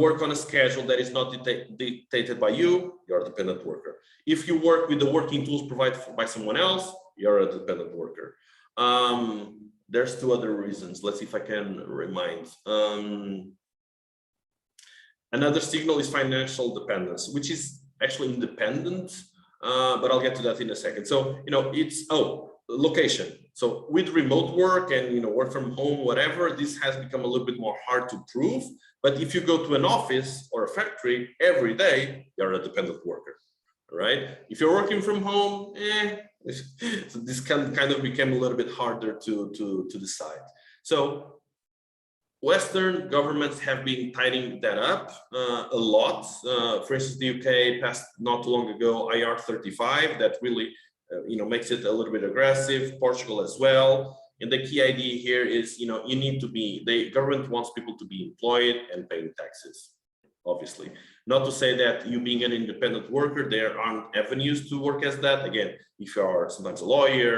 work on a schedule that is not dictated by you, you're a dependent worker. If you work with the working tools provided by someone else, you're a dependent worker. There's 2 other reasons. Let's see if I can remind. Another signal is financial dependence, which is actually independent, but I'll get to that in a second. So, it's, location. So with remote work and, work from home, whatever, this has become a little bit more hard to prove. But if you go to an office or a factory every day, you're a dependent worker, right? If you're working from home, so this can kind of become a little bit harder to decide. So Western governments have been tightening that up a lot. For instance, the UK passed not too long ago IR 35 that really makes it a little bit aggressive. Portugal as well. And the key idea here is, you need to be, the government wants people to be employed and paying taxes, obviously. Not to say that you being an independent worker, there aren't avenues to work as that. Again, if you are sometimes a lawyer,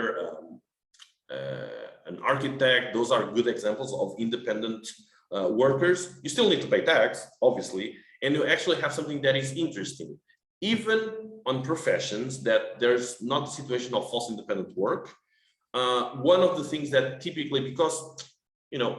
an architect, those are good examples of independent workers. You still need to pay tax, obviously, and you actually have something that is interesting. Even on professions that there's not a situation of false independent work, one of the things that typically, because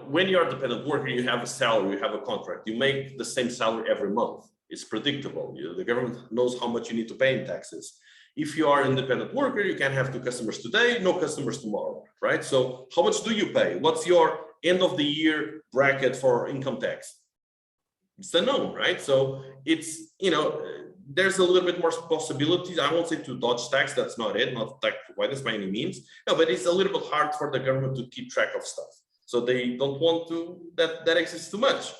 when you're a dependent worker, you have a salary, you have a contract, you make the same salary every month. It's predictable. The government knows how much you need to pay in taxes. If you are an independent worker, you can have 2 customers today, no customers tomorrow, right? So how much do you pay? What's your end of the year bracket for income tax? It's unknown, right? So it's, there's a little bit more possibilities. I won't say to dodge tax, that's not it, not tax avoidance by any means. No, but it's a little bit hard for the government to keep track of stuff. So they don't want to, that exists too much.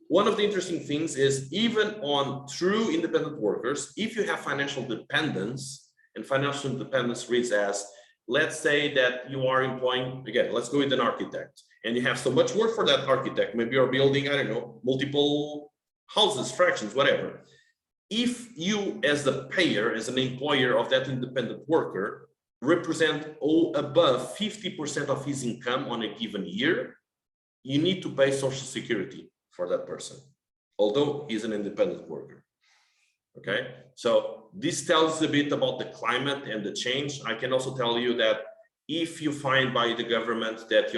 One of the interesting things is even on true independent workers, if you have financial dependence, and financial dependence reads as, let's say that you are employing, again, let's go with an architect, and you have so much work for that architect, maybe you're building, I don't know, multiple houses, fractions, whatever. If you as the payer, as an employer of that independent worker, represent above 50% of his income on a given year, you need to pay Social Security for that person, although he's an independent worker. Okay, so this tells a bit about the climate and the change. I can also tell you that if you find by the government that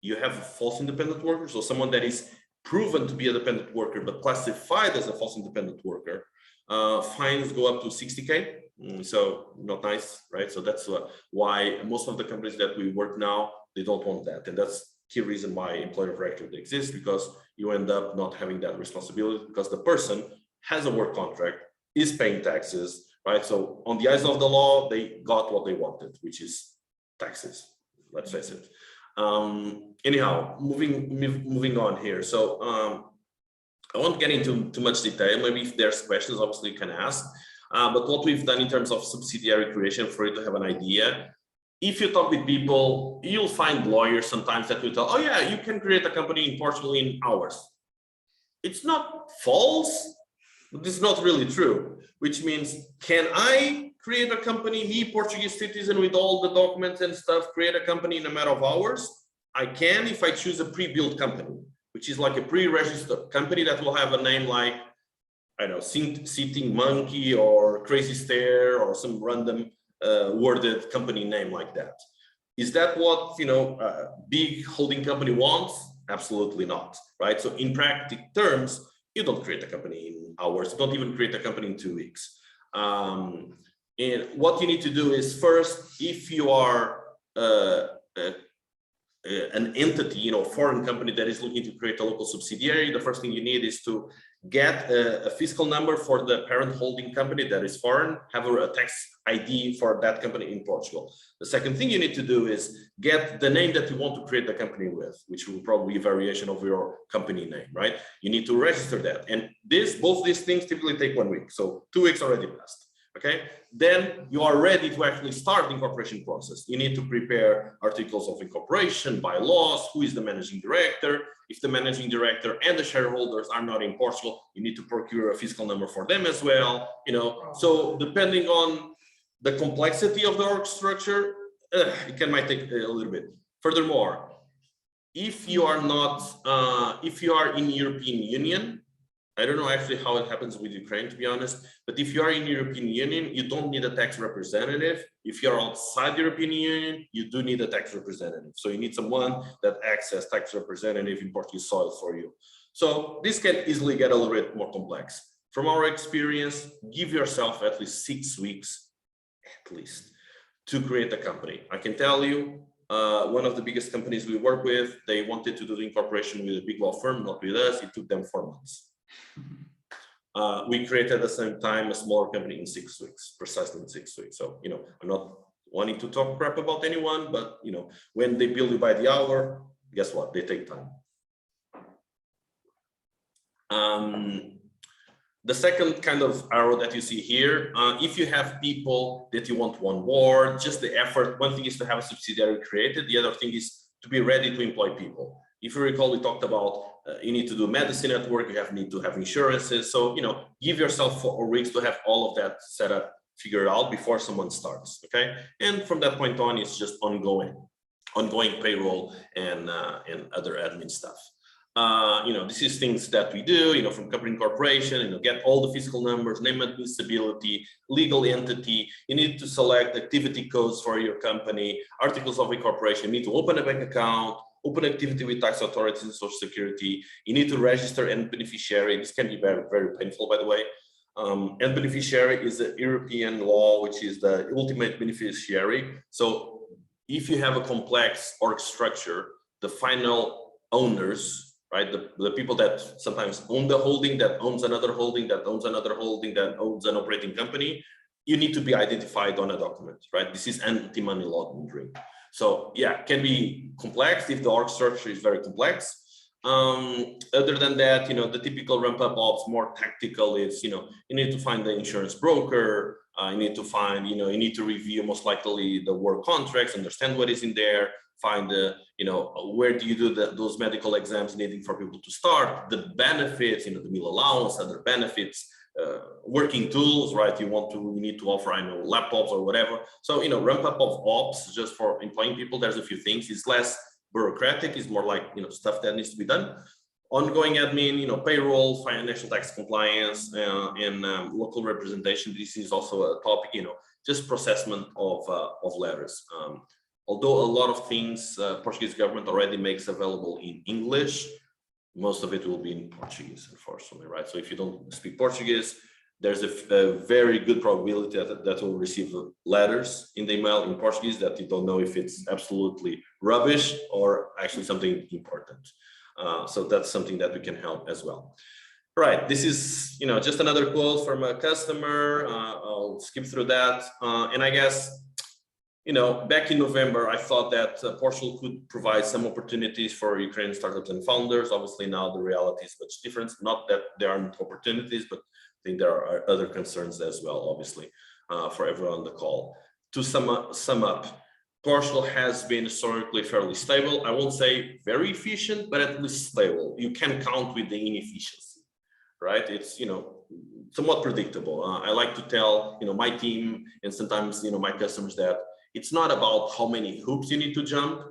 you have a false independent worker, so someone that is proven to be a dependent worker but classified as a false independent worker, fines go up to 60K. So not nice, right? So that's why most of the companies that we work now, they don't want that, and that's key reason why employer of record exists, because you end up not having that responsibility because the person has a work contract, is paying taxes, right? So on the eyes of the law, they got what they wanted, which is taxes. Let's face it. Anyhow, moving on here. So I won't get into too much detail. Maybe if there's questions, obviously you can ask. But what we've done in terms of subsidiary creation, for you to have an idea, if you talk with people, you'll find lawyers sometimes that will tell, oh yeah, you can create a company in Portugal in hours. It's not false, but it's not really true, which means, can I create a company, he, Portuguese citizen with all the documents and stuff, create a company in a matter of hours? I can if I choose a pre-built company, which is like a pre-registered company that will have a name like, I don't know, Sitting Monkey or Crazy Stare or some random worded company name like that. Is that what, a big holding company wants? Absolutely not, right? So in practical terms, you don't create a company in hours, you don't even create a company in 2 weeks. And what you need to do is, first, if you are an entity, foreign company that is looking to create a local subsidiary, the first thing you need is to get a fiscal number for the parent holding company that is foreign, have a tax ID for that company in Portugal. The second thing you need to do is get the name that you want to create the company with, which will probably be a variation of your company name, right? You need to register that. And both these things typically take 1 week. So 2 weeks already passed. Okay, then you are ready to actually start the incorporation process. You need to prepare articles of incorporation, bylaws, who is the managing director. If the managing director and the shareholders are not in Portugal, you need to procure a fiscal number for them as well. So depending on the complexity of the org structure, it might take a little bit. Furthermore, if you are not, if you are in European Union, I don't know actually how it happens with Ukraine, to be honest, but if you are in European Union, you don't need a tax representative. If you're outside the European Union, you do need a tax representative. So you need someone that acts as tax representative in Portuguese soil for you. So this can easily get a little bit more complex. From our experience, give yourself at least 6 weeks, at least, to create a company. I can tell you, one of the biggest companies we work with, they wanted to do the incorporation with a big law firm, not with us. It took them 4 months. We created at the same time a smaller company in 6 weeks, precisely in 6 weeks. So, I'm not wanting to talk crap about anyone, but, when they bill you by the hour, guess what? They take time. The second kind of arrow that you see here, if you have people that you want to onboard, just the effort, one thing is to have a subsidiary created. The other thing is to be ready to employ people. If you recall, we talked about you need to do medicine at work, you need to have insurances. So, give yourself 4 weeks to have all of that set up, figured out before someone starts, okay? And from that point on, it's just ongoing payroll and other admin stuff. This is things that we do, from company incorporation, get all the fiscal numbers, name admissibility, legal entity. You need to select activity codes for your company, articles of incorporation. You need to open a bank account, open activity with tax authorities and social security. You need to register and beneficiary. This can be very, very painful, by the way. And beneficiary is a European law, which is the ultimate beneficiary. So if you have a complex org structure, the final owners, right, the people that sometimes own the holding, that owns another holding, that owns another holding, that owns an operating company, you need to be identified on a document, right? This is anti-money laundering. So yeah, it can be complex if the org structure is very complex. Other than that, the typical ramp-up ops, more tactical is, you need to find the insurance broker, you need to find, you need to review most likely the work contracts, understand what is in there, find the, where do you do those medical exams needing for people to start, the benefits, the meal allowance, other benefits, working tools, right? You need to offer, laptops or whatever. So, ramp up of ops just for employing people, there's a few things. It's less bureaucratic, it's more like, stuff that needs to be done. Ongoing admin, payroll, financial tax compliance, and local representation. This is also a topic, just processment of letters. Although a lot of things Portuguese government already makes available in English, most of it will be in Portuguese, unfortunately, right? So if you don't speak Portuguese, there's a very good probability that will receive letters in the email in Portuguese that you don't know if it's absolutely rubbish or actually something important. So that's something that we can help as well. Right, this is just another quote from a customer. I'll skip through that, and I guess back in November, I thought that Portugal could provide some opportunities for Ukrainian startups and founders. Obviously, now the reality is much different. Not that there aren't opportunities, but I think there are other concerns as well, obviously, for everyone on the call. To sum up, Portugal has been historically fairly stable. I won't say very efficient, but at least stable. You can count with the inefficiency, right? It's, somewhat predictable. I like to tell, my team and sometimes, my customers that it's not about how many hoops you need to jump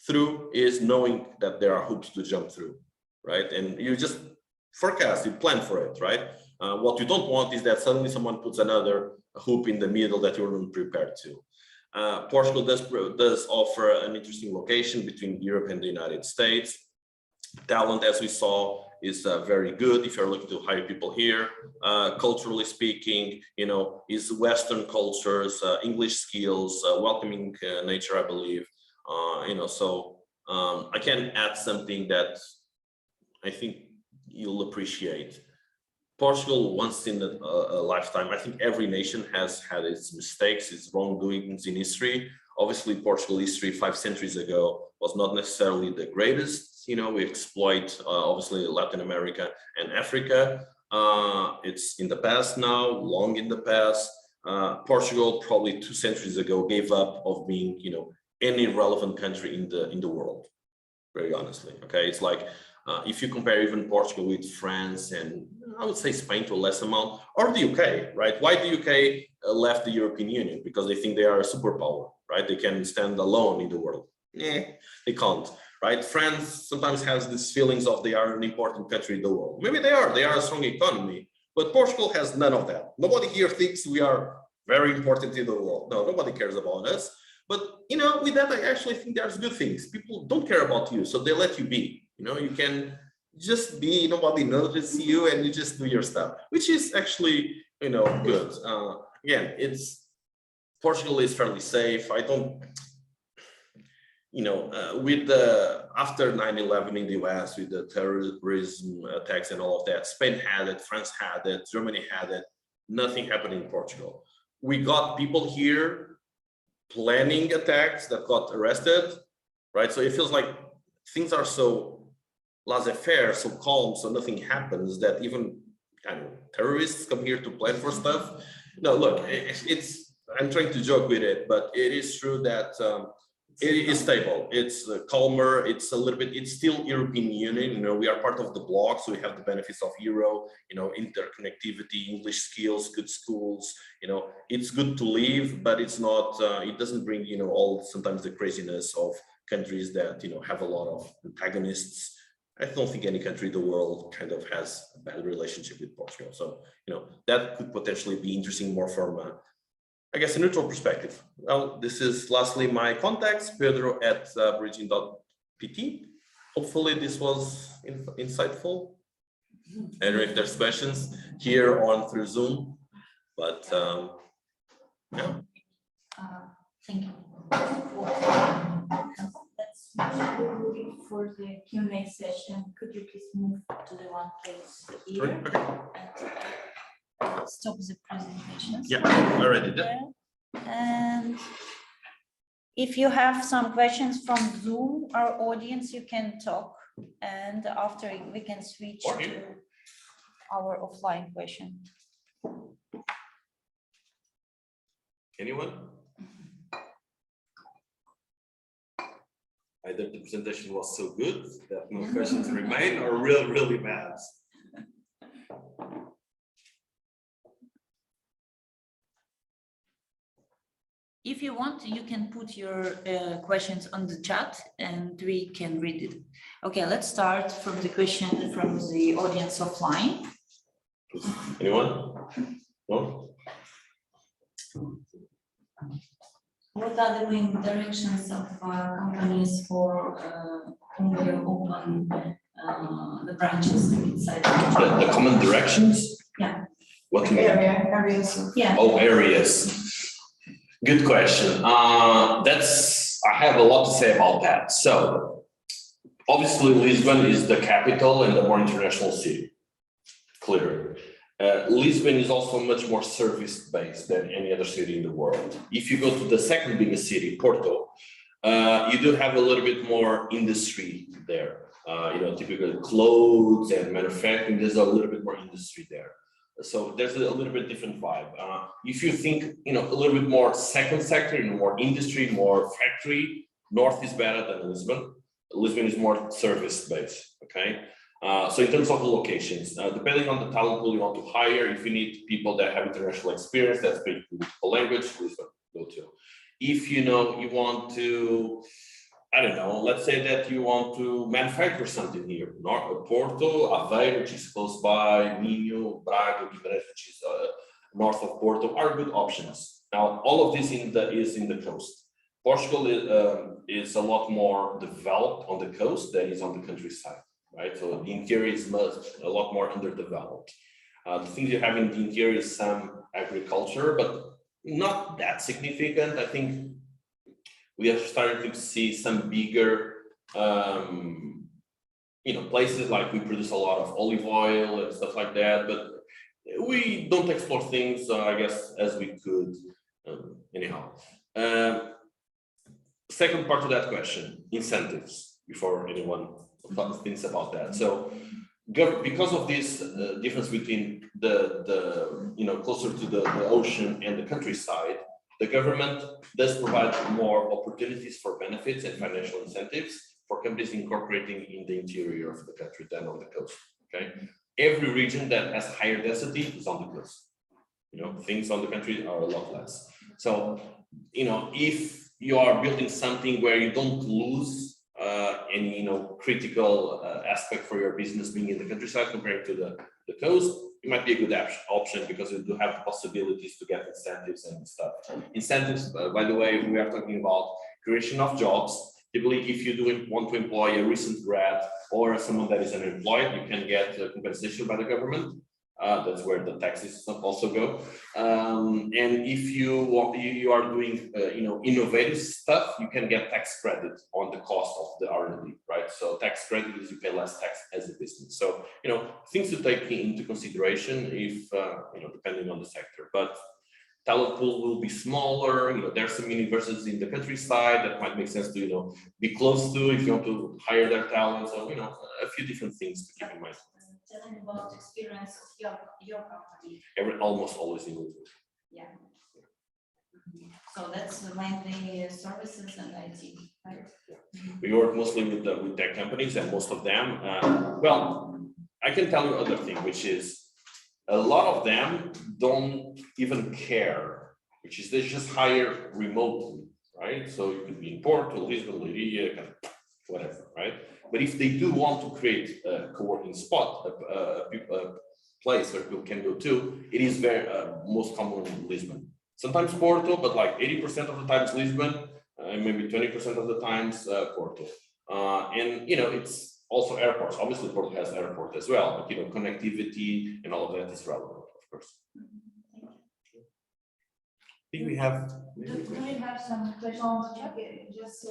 through, is knowing that there are hoops to jump through, right? And you just forecast, you plan for it, right? What you don't want is that suddenly someone puts another hoop in the middle that you're not prepared to. Portugal does offer an interesting location between Europe and the United States. Talent, as we saw, is very good if you're looking to hire people here. Culturally speaking, is Western cultures, English skills, welcoming nature, I believe. So I can add something that I think you'll appreciate. Portugal, once in a lifetime. I think every nation has had its mistakes, its wrongdoings in history. Obviously, Portugal history 5 centuries ago was not necessarily the greatest. You know, we exploit obviously Latin America and Africa. It's in the past now, long in the past. Portugal probably 2 centuries ago gave up of being, you know, any relevant country in the world. Very honestly, okay, it's like if you compare even Portugal with France and I would say Spain to a less amount, or the UK, right? Why the UK left the European Union? Because they think they are a superpower, right? They can stand alone in the world. They can't, right? France sometimes has these feelings of they are an important country in the world. Maybe they are a strong economy, but Portugal has none of that. Nobody here thinks we are very important in the world. No, nobody cares about us. But, you know, with that, I actually think there's good things. People don't care about you, so they let you be. You know, you can just be, nobody notices you and you just do your stuff, which is actually, you know, good. Again, Portugal is fairly safe. I don't, you know, with the, after 9/11 in the US, with the terrorism attacks and all of that, Spain had it, France had it, Germany had it, nothing happened in Portugal. We got people here planning attacks that got arrested, right? So it feels like things are so laissez-faire, so calm, so nothing happens, that even kind of terrorists come here to plan for stuff. No, look, I'm trying to joke with it, but it is true that it is stable. It's calmer. It's a little bit, it's still European Union. You know, we are part of the bloc, so we have the benefits of Euro, you know, interconnectivity, English skills, good schools. You know, it's good to live, but it's not, it doesn't bring, you know, all sometimes the craziness of countries that, you know, have a lot of antagonists. I don't think any country in the world kind of has a bad relationship with Portugal. So, you know, that could potentially be interesting more from I guess a neutral perspective. Well, this is lastly my contacts, Pedro at Regine.pt. Hopefully this was insightful. I don't know if there's questions here or through Zoom, but yeah. Thank you. Let's for the Q&A session. Could you please move to the one place here? And stop the presentations. Yeah, I already did. And if you have some questions from Zoom, our audience, you can talk, and after we can switch to our offline question. Anyone? Either the presentation was so good that no questions remain, or really bad. If you want, you can put your questions on the chat and we can read it. Okay, let's start from the question from the audience offline. Anyone? No? What are the main directions of companies for whom will open the branches inside? The common directions? Yeah. What do you mean? Areas. Yeah. Oh, areas. Good question. I have a lot to say about that. So obviously Lisbon is the capital and the more international city, clear. Lisbon is also much more service-based than any other city in the world. If you go to the second biggest city, Porto, you do have a little bit more industry there. You know, typically clothes and manufacturing, there's a little bit more industry there. So there's a little bit different vibe. If you think, you know, a little bit more second sector, you know, more industry, more factory, north is better than Lisbon. Lisbon is more service-based, okay? So in terms of the locations, depending on the talent pool you want to hire, if you need people that have international experience, that speak multiple language, Lisbon, go to. If you know you want to, I don't know, let's say that you want to manufacture something here, Porto, Aveiro, which is close by, Minho, Braga, Guimarães, which is north of Porto, are good options. Now, all of this is in the coast. Portugal is a lot more developed on the coast than is on the countryside, right? So the interior is a lot more underdeveloped. The things you have in the interior is some agriculture, but not that significant. I think we have started to see some bigger, you know, places like we produce a lot of olive oil and stuff like that. But we don't explore things, I guess, as we could. Anyhow, second part of that question: incentives. Before anyone thinks about that, so because of this difference between the closer to the ocean and the countryside, the government does provide more opportunities for benefits and financial incentives for companies incorporating in the interior of the country than on the coast. Okay, every region that has higher density is on the coast. Things on the country are a lot less. So, if you are building something where you don't lose any critical aspect for your business being in the countryside compared to the coast, it might be a good option because you do have the possibilities to get incentives and stuff. Incentives, by the way, we are talking about creation of jobs. Typically, if you want to employ a recent grad or someone that is unemployed, you can get compensation by the government. That's where the taxes also go. And if you are doing innovative stuff, you can get tax credit on the cost of the R&D, right? So tax credit is you pay less tax as a business. So things to take into consideration if depending on the sector. But talent pool will be smaller. There's some universities in the countryside that might make sense to be close to if you want to hire their talent. So a few different things to keep in mind. Telling about experience of your company. Almost always in Lisbon. Yeah. So that's mainly services and IT, right? We work mostly with tech companies, and most of them, well, I can tell you other thing, which is a lot of them don't even care, which is they just hire remotely, right? So you could be in Porto, Lisbon, Leiria, whatever, right? But if they do want to create a co-working spot, a place where people can go to, it is very most common in Lisbon. Sometimes Porto, but like 80% of the times Lisbon, maybe 20% of the times Porto. And it's also airports. Obviously, Porto has airport as well, but connectivity and all of that is relevant, of course. I think we have. Do we have some questions on the chat? Just it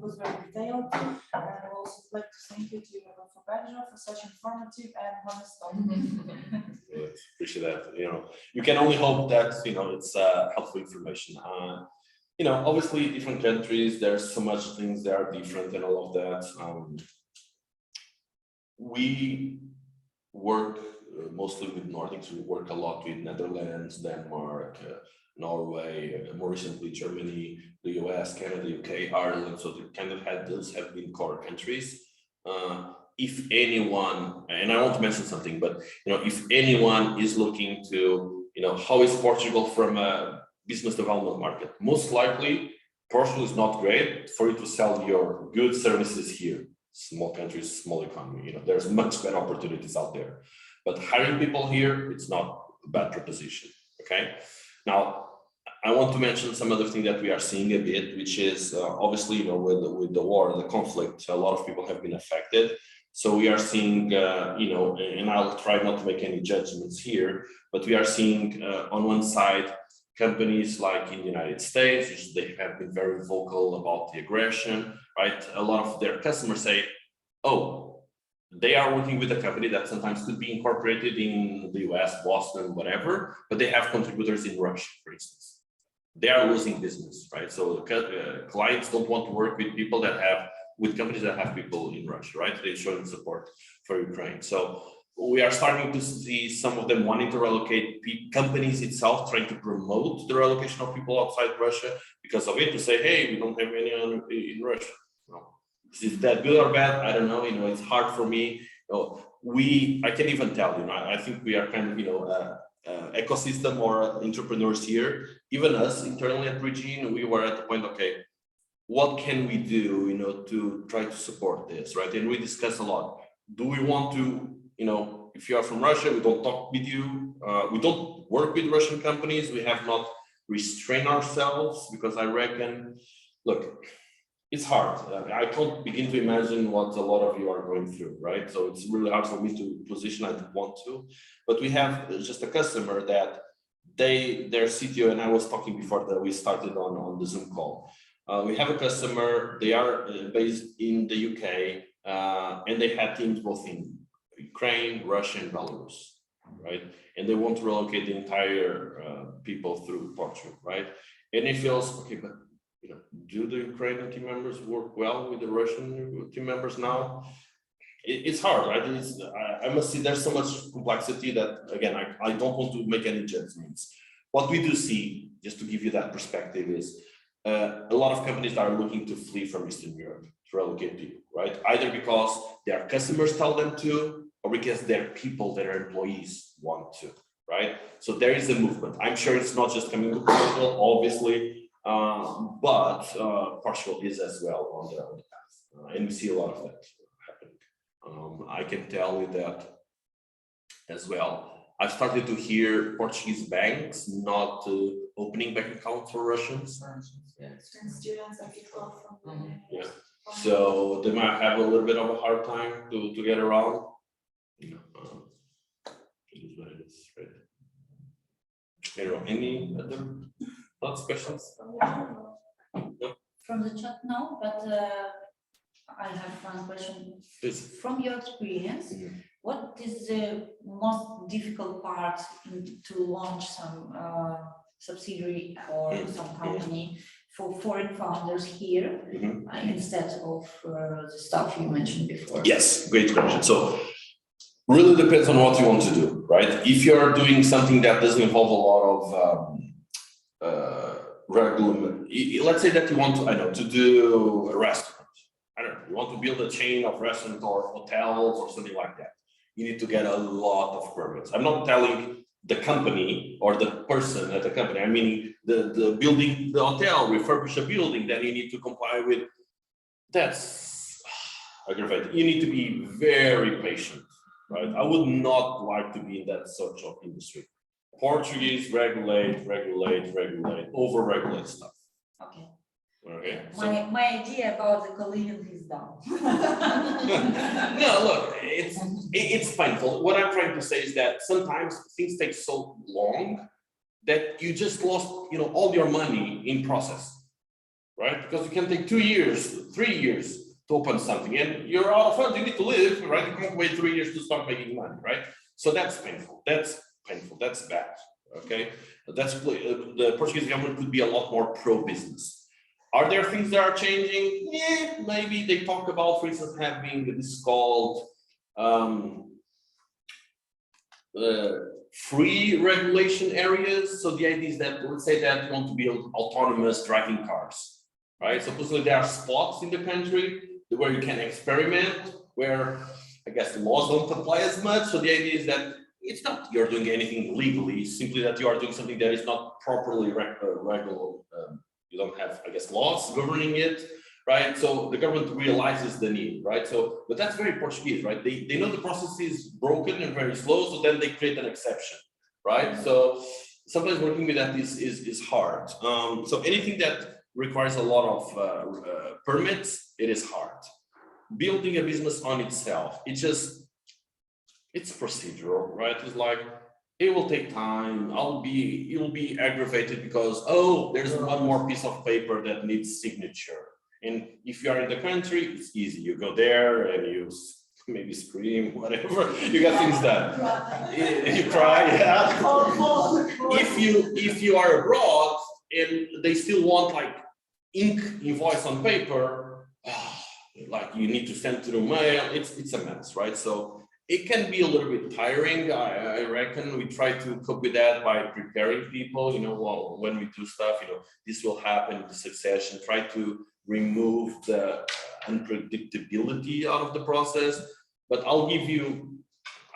was very detailed. I would also like to thank you to Pedro for such informative and honest talk. Appreciate that. You can only hope that it's helpful information. Obviously, different countries. There's so much things that are different and all of that. We work mostly with Nordics. We work a lot with Netherlands, Denmark, Norway, more recently Germany, the US, Canada, UK, Ireland. So those have been core countries. If anyone, and I want to mention something, but if anyone is looking to, how is Portugal from a business development market? Most likely, Portugal is not great for you to sell your goods, services here. Small countries, small economy. There's much better opportunities out there. But hiring people here, it's not a bad proposition. Okay. Now, I want to mention some other thing that we are seeing a bit, which is obviously, with the war, the conflict, a lot of people have been affected. So we are seeing, and I'll try not to make any judgments here, but we are seeing on one side, companies like in the United States, which they have been very vocal about the aggression, right? A lot of their customers say, oh, they are working with a company that sometimes could be incorporated in the US, Boston, whatever, but they have contributors in Russia, for instance. They are losing business, right? So clients don't want to work with companies that have people in Russia, right? They're showing support for Ukraine. So we are starting to see some of them wanting to relocate, companies itself trying to promote the relocation of people outside Russia because of it, to say, hey, we don't have any in Russia. Is that good or bad? I don't know. It's hard for me. I can even tell. I think we are kind of ecosystem or entrepreneurs here. Even us internally at Regine, we were at the point. Okay, what can we do? To try to support this, right? And we discuss a lot. Do we want to? If you are from Russia, we don't talk with you. We don't work with Russian companies. We have not restrained ourselves because I reckon, look. It's hard. I can't begin to imagine what a lot of you are going through, right? So it's really hard for me to position. I don't want to, but we have just a customer that their CTO, and I was talking before that we started on the Zoom call. We have a customer. They are based in the UK, and they had teams both in Ukraine, Russia, and Belarus. right? And they want to relocate the entire people through Portugal, right? And it feels okay, but do the Ukrainian team members work well with the Russian team members now? It's hard, right? I must say there's so much complexity that, again, I don't want to make any judgments. What we do see, just to give you that perspective, is a lot of companies that are looking to flee from Eastern Europe to relocate people, right? Either because their customers tell them to, or because their people, their employees want to, right? So there is a movement. I'm sure it's not just coming to Portugal, obviously, but Portugal is as well on the path, and we see a lot of that happening. I can tell you that as well. I've started to hear Portuguese banks not opening bank accounts for Russians. And students and people from. Yeah. So they might have a little bit of a hard time to get around. It is what it is, right? Pedro, any other thoughts, questions? From the chat now, but I have one question. Please. From your experience, what is the most difficult part to launch some subsidiary or some company for foreign founders here instead of the stuff you mentioned before? Yes, great question. So really depends on what you want to do, right? If you're doing something that doesn't involve a lot of regular, let's say that you want to do a restaurant. I don't know, you want to build a chain of restaurants or hotels or something like that. You need to get a lot of permits. I'm not telling the company or the person at the company, I mean the building, the hotel, refurbish a building that you need to comply with. That's aggravating. You need to be very patient, right? I would not like to be in that sort of industry. Portuguese regulate, over-regulate stuff. Okay. Okay. My idea about the collision is done. No, look, it's painful. What I'm trying to say is that sometimes things take so long that you just lost, all your money in process, right? Because you can take 2 years, 3 years to open something, and you're out of funds. You need to live, right? You can't wait 3 years to start making money, right? So that's painful. That's bad. Okay, the Portuguese government could be a lot more pro-business. Are there things that are changing? Yeah, maybe they talk about, for instance, having this called free regulation areas. So the idea is that, let's say that you want to build autonomous driving cars, right? Supposedly there are spots in the country where you can experiment, where I guess the laws don't apply as much. So the idea is that it's not you're doing anything legally, simply that you are doing something that is not properly regular. You don't have, I guess, laws governing it, right? So the government realizes the need, right? So, but that's very Portuguese, right? They know the process is broken and very slow, so then they create an exception, right? So sometimes working with that is hard. So anything that requires a lot of permits, it is hard. Building a business on itself, it's procedural, right? It's like, it will take time. You'll be aggravated because, there's one more piece of paper that needs signature. And if you are in the country, it's easy. You go there and you maybe scream, whatever. You get things done. You cry, yeah. If you are abroad and they still want like ink invoice on paper, like you need to send through mail. It's a mess, right? So it can be a little bit tiring. I reckon we try to cope with that by preparing people, when we do stuff, this will happen, the succession, try to remove the unpredictability out of the process. But I'll give you,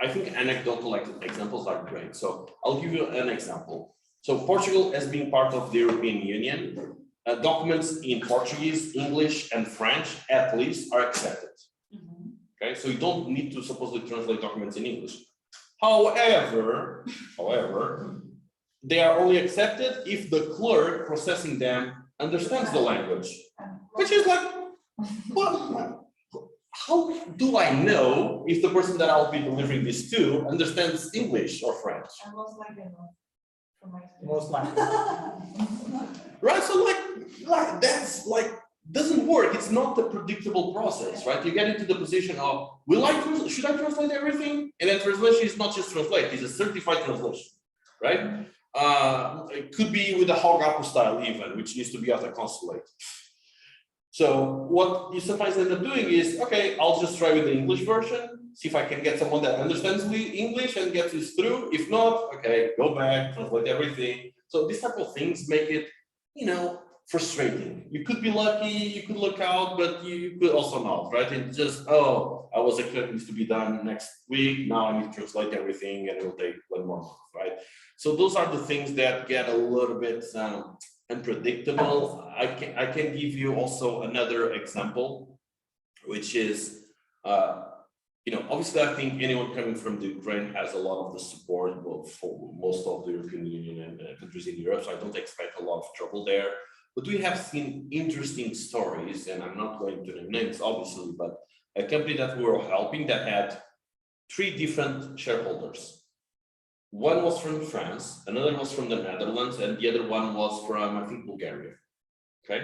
I think anecdotal examples are great. So I'll give you an example. So Portugal, as being part of the European Union, documents in Portuguese, English, and French, at least, are accepted. Okay, so you don't need to supposedly translate documents in English. However, they are only accepted if the clerk processing them understands the language, which is like, how do I know if the person that I'll be delivering this to understands English or French? Most likely not, from my experience. Most likely. Right, so like that's like doesn't work. It's not a predictable process, right? You get into the position of, should I translate everything? And then translation is not just translate, it's a certified translation, right? It could be with the Hog style even, which needs to be at the consulate. So what you sometimes end up doing is, okay, I'll just try with the English version, see if I can get someone that understands English and gets this through. If not, okay, go back, translate everything. So these type of things make it, you know, frustrating. You could be lucky, you could look out, but you could also not, right? It's just, oh, I was expecting this to be done next week. Now I need to translate everything and it will take 1 more month, right? So those are the things that get a little bit unpredictable. I can give you also another example, which is, you know, obviously I think anyone coming from the Ukraine has a lot of the support for most of the European Union and countries in Europe, so I don't expect a lot of trouble there. But we have seen interesting stories, and I'm not going to name names, obviously, but a company that we were helping that had 3 different shareholders. One was from France, another was from the Netherlands, and the other one was from, I think, Bulgaria. Okay.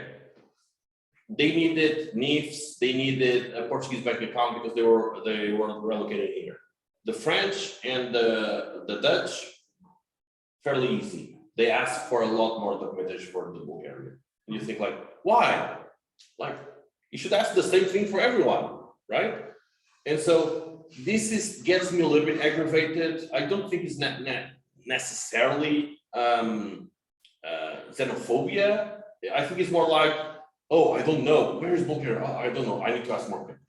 They needed NIFs, they needed a Portuguese bank account because they were relocated here. The French and the Dutch, fairly easy. They asked for a lot more documentation for the Bulgarian. And you think like, why? Like, you should ask the same thing for everyone, right? And so this gets me a little bit aggravated. I don't think it's not necessarily xenophobia. I think it's more like, oh, I don't know. Where is Bulgaria? Oh, I don't know. I need to ask more papers,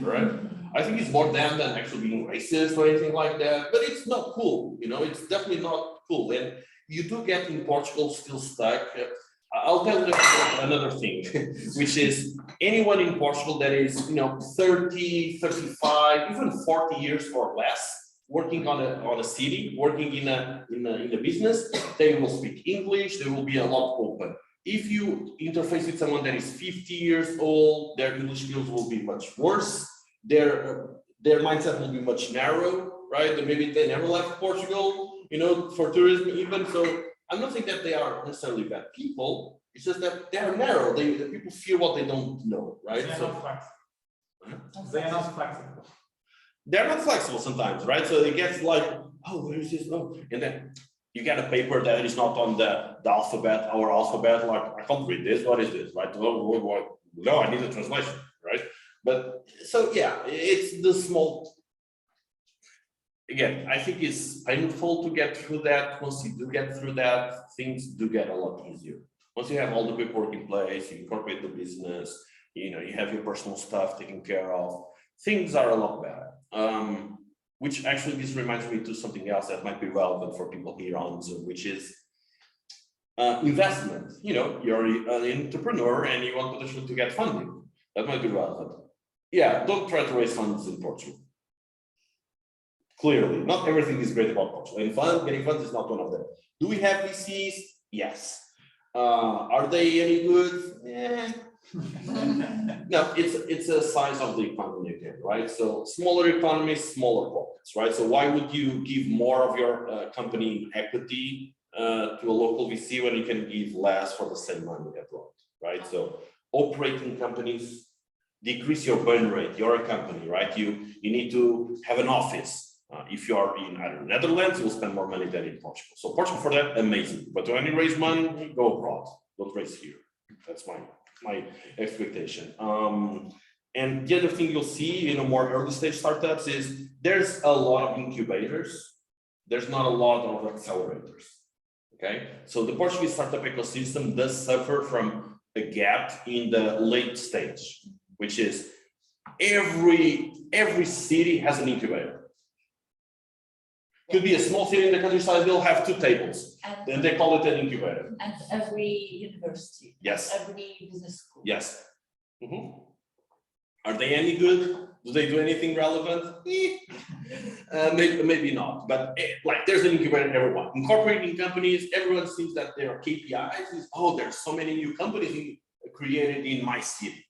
right? I think it's more them than actually being racist or anything like that. But it's not cool, you know. It's definitely not cool. And you do get in Portugal still stuck. I'll tell you another thing, which is anyone in Portugal that is, you know, 30, 35, even 40 years or less, working on a city, working in a business, they will speak English. They will be a lot open. If you interface with someone that is 50 years old, their English skills will be much worse. Their mindset will be much narrow, right? Maybe they never left Portugal, you know, for tourism even. So I'm not saying that they are necessarily bad people. It's just that they are narrow. The people fear what they don't know, right? They are so not flexible. They are not flexible. They're not flexible sometimes, right? So it gets like, oh, where is this? Oh, and then you get a paper that is not on the alphabet, our alphabet. Like, I can't read this. What is this, right? Oh, no, I need a translation, right? But so yeah, it's the small. Again, I think it's painful to get through that. Once you do get through that, things do get a lot easier. Once you have all the paperwork in place, you incorporate the business, you know, you have your personal stuff taken care of, things are a lot better. Which actually this reminds me to something else that might be relevant for people here on Zoom, which is investment. You know, you're an entrepreneur and you want potentially to get funding. That might be relevant. Yeah, don't try to raise funds in Portugal. Clearly, not everything is great about Portugal. And getting funds is not one of them. Do we have VCs? Yes. Are they any good? Yeah. No, it's a size of the economy again, right? So smaller economies, smaller pockets, right? So why would you give more of your company equity to a local VC when you can give less for the same money abroad, right? So operating companies, decrease your burn rate. You're a company, right? You need to have an office. If you are in either Netherlands, you'll spend more money than in Portugal. So Portugal for that, amazing. But when you raise money, go abroad. Don't raise here. That's my expectation. And the other thing you'll see in a more early stage startups is there's a lot of incubators. There's not a lot of accelerators. Okay, so the Portuguese startup ecosystem does suffer from a gap in the late stage, which is every city has an incubator. Could be a small city in the countryside, they'll have 2 tables. Then they call it an incubator. And every university. Yes. Every business school. Yes. Are they any good? Do they do anything relevant? Maybe not. But like, there's an incubator in everyone. Incorporating companies, everyone thinks that their KPIs is, oh, there's so many new companies created in my city,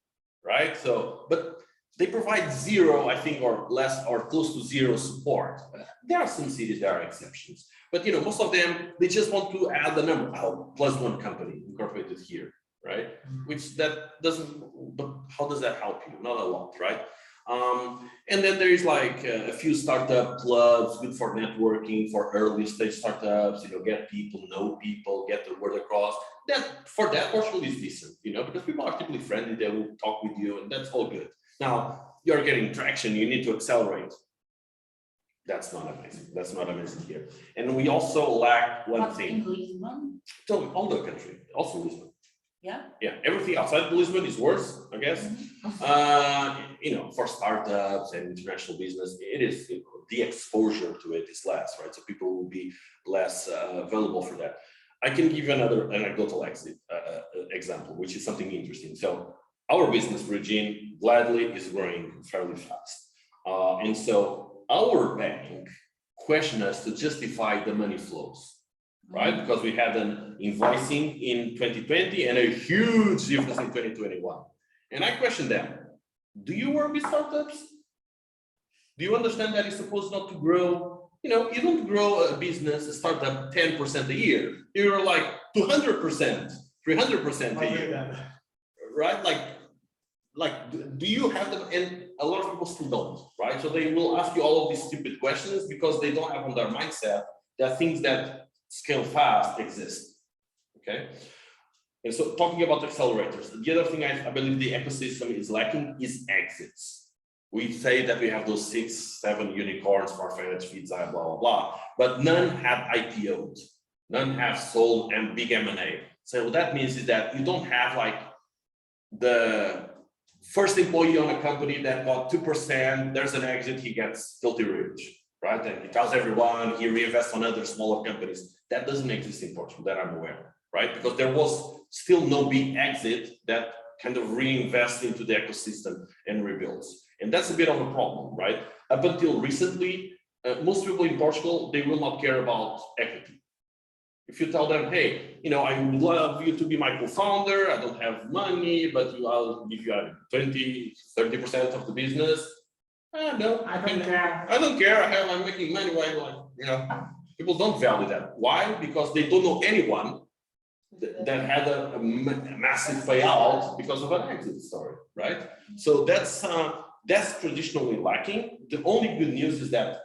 right? So, but they provide 0, I think, or less, or close to 0 support. There are some cities that are exceptions, but you know, most of them, they just want to add the number, oh, +1 company incorporated here, right? Which that doesn't, but how does that help you? Not a lot, right? And then there is like a few startup clubs, good for networking, for early stage startups, get people, know people, get the word across. For that, Portugal is decent, because people are typically friendly, they will talk with you, and that's all good. Now, you're getting traction, you need to accelerate. That's not amazing. That's not amazing here. And we also lack one thing. In Lisbon? So all the country, also Lisbon. Yeah. Yeah, everything outside Lisbon is worse, I guess. For startups and international business, it is the exposure to it is less, right? So people will be less available for that. I can give you another anecdotal example, which is something interesting. So our business, Regine, gladly is growing fairly fast, and so our bank questioned us to justify the money flows. Right, because we had an invoicing in 2020 and a huge difference in 2021. And I questioned them, do you work with startups? Do you understand that it's supposed not to grow? You don't grow a business, a startup 10% a year. You're like 200%, 300% a year, right? Like, do you have them? And a lot of people still don't, right? So they will ask you all of these stupid questions because they don't have on their mindset that things that scale fast exist, okay? And so talking about accelerators, the other thing I believe the ecosystem is lacking is exits. We say that we have those 6, 7 unicorns for finance feeds, blah, blah, blah, but none have IPO'd, none have sold and big M&A. So what that means is that you don't have like the first employee on a company that got 2%, there's an exit, he gets filthy rich. Right, and he tells everyone he reinvests on other smaller companies. That doesn't exist in Portugal, that I'm aware, right? Because there was still no big exit that kind of reinvests into the ecosystem and rebuilds. And that's a bit of a problem, right? Up until recently, most people in Portugal, they will not care about equity. If you tell them, hey, I would love you to be my co-founder, I don't have money, but I'll give you 20, 30% of the business. No, I don't care. I don't care. I'm making money. Why? People don't value that. Why? Because they don't know anyone that had a massive payout because of an exit story, right? So that's traditionally lacking. The only good news is that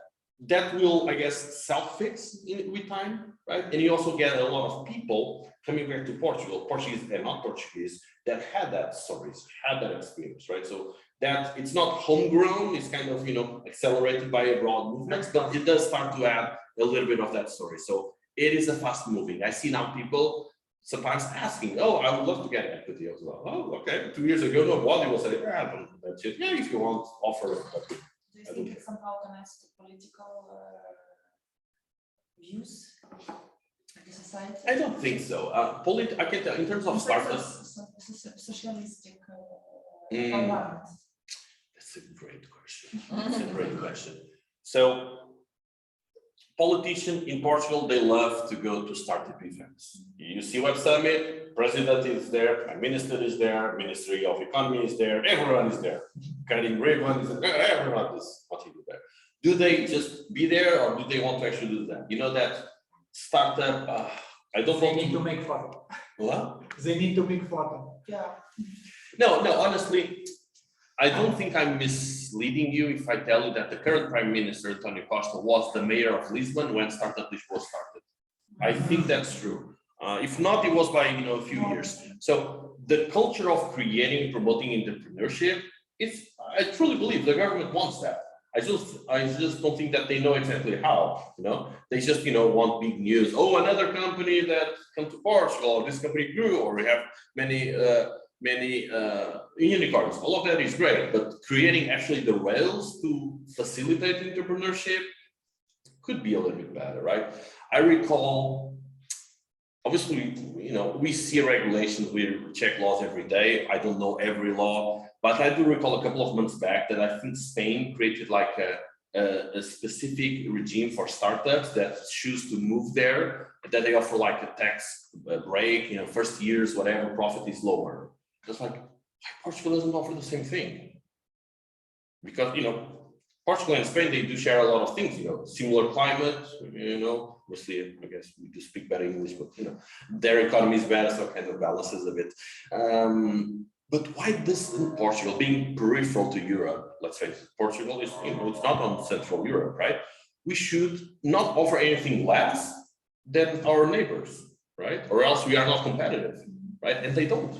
will, I guess, self-fix with time, right? And you also get a lot of people coming back to Portugal, Portuguese and not Portuguese, that had that stories, had that experience, right? So that it's not homegrown, it's kind of, accelerated by a broad movement, but it does start to add a little bit of that story. So it is a fast moving. I see now people sometimes asking, oh, I would love to get equity as well. Oh, okay. 2 years ago, nobody was saying, that's it. Yeah, if you want, offer it. Do you think it somehow connects to political views of the society? I don't think so. I can tell in terms of startups. Socialistic environment. That's a great question. That's a great question. So politicians in Portugal, they love to go to startup events. You see Web Summit, president is there, prime minister is there, Ministry of Economy is there, everyone is there. Cutting ribbon is there, everyone is what you do there. Do they just be there or do they want to actually do that? That startup, I don't They want need to make fun. What? They need to make fun. Yeah. No, honestly, I don't think I'm misleading you if I tell you that the current Prime Minister, Antonio Costa, was the mayor of Lisbon when Startup Lisbon started. I think that's true. If not, it was by a few years. So the culture of creating and promoting entrepreneurship, I truly believe the government wants that. I just don't think that they know exactly how. They just want big news. Oh, another company that come to Portugal, or this company grew, or we have many unicorns. All of that is great, but creating actually the rails to facilitate entrepreneurship could be a little bit better, right? I recall, obviously, we see regulations, we check laws every day. I don't know every law, but I do recall a couple of months back that I think Spain created like a specific regime for startups that choose to move there, that they offer like a tax break, first years, whatever, profit is lower. Just like, why Portugal doesn't offer the same thing? Because, Portugal and Spain, they do share a lot of things, similar climate, mostly, I guess we do speak better English, but, their economy is better, so kind of balances a bit. But why this in Portugal, being peripheral to Europe, let's face it, Portugal is, it's not on Central Europe, right? We should not offer anything less than our neighbors, right? Or else we are not competitive, right? And they don't,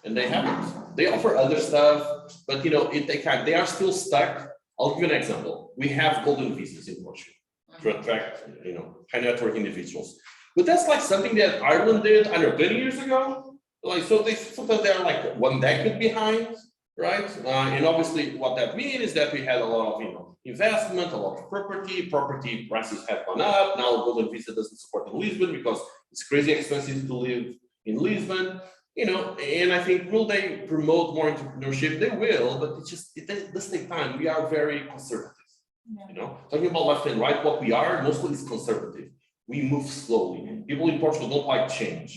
and they haven't. They offer other stuff, but they are still stuck. I'll give you an example. We have golden visas in Portugal to attract, high net worth individuals. But that's like something that Ireland did, 20 years ago. Like, so sometimes they're like 1 decade behind, right? And obviously what that means is that we had a lot of, investment, a lot of property prices have gone up. Now golden visa doesn't support in Lisbon because it's crazy expensive to live in Lisbon. And I think, will they promote more entrepreneurship? They will, but it does take time. We are very conservative, talking about left and right, what we are mostly is conservative. We move slowly. People in Portugal don't like change.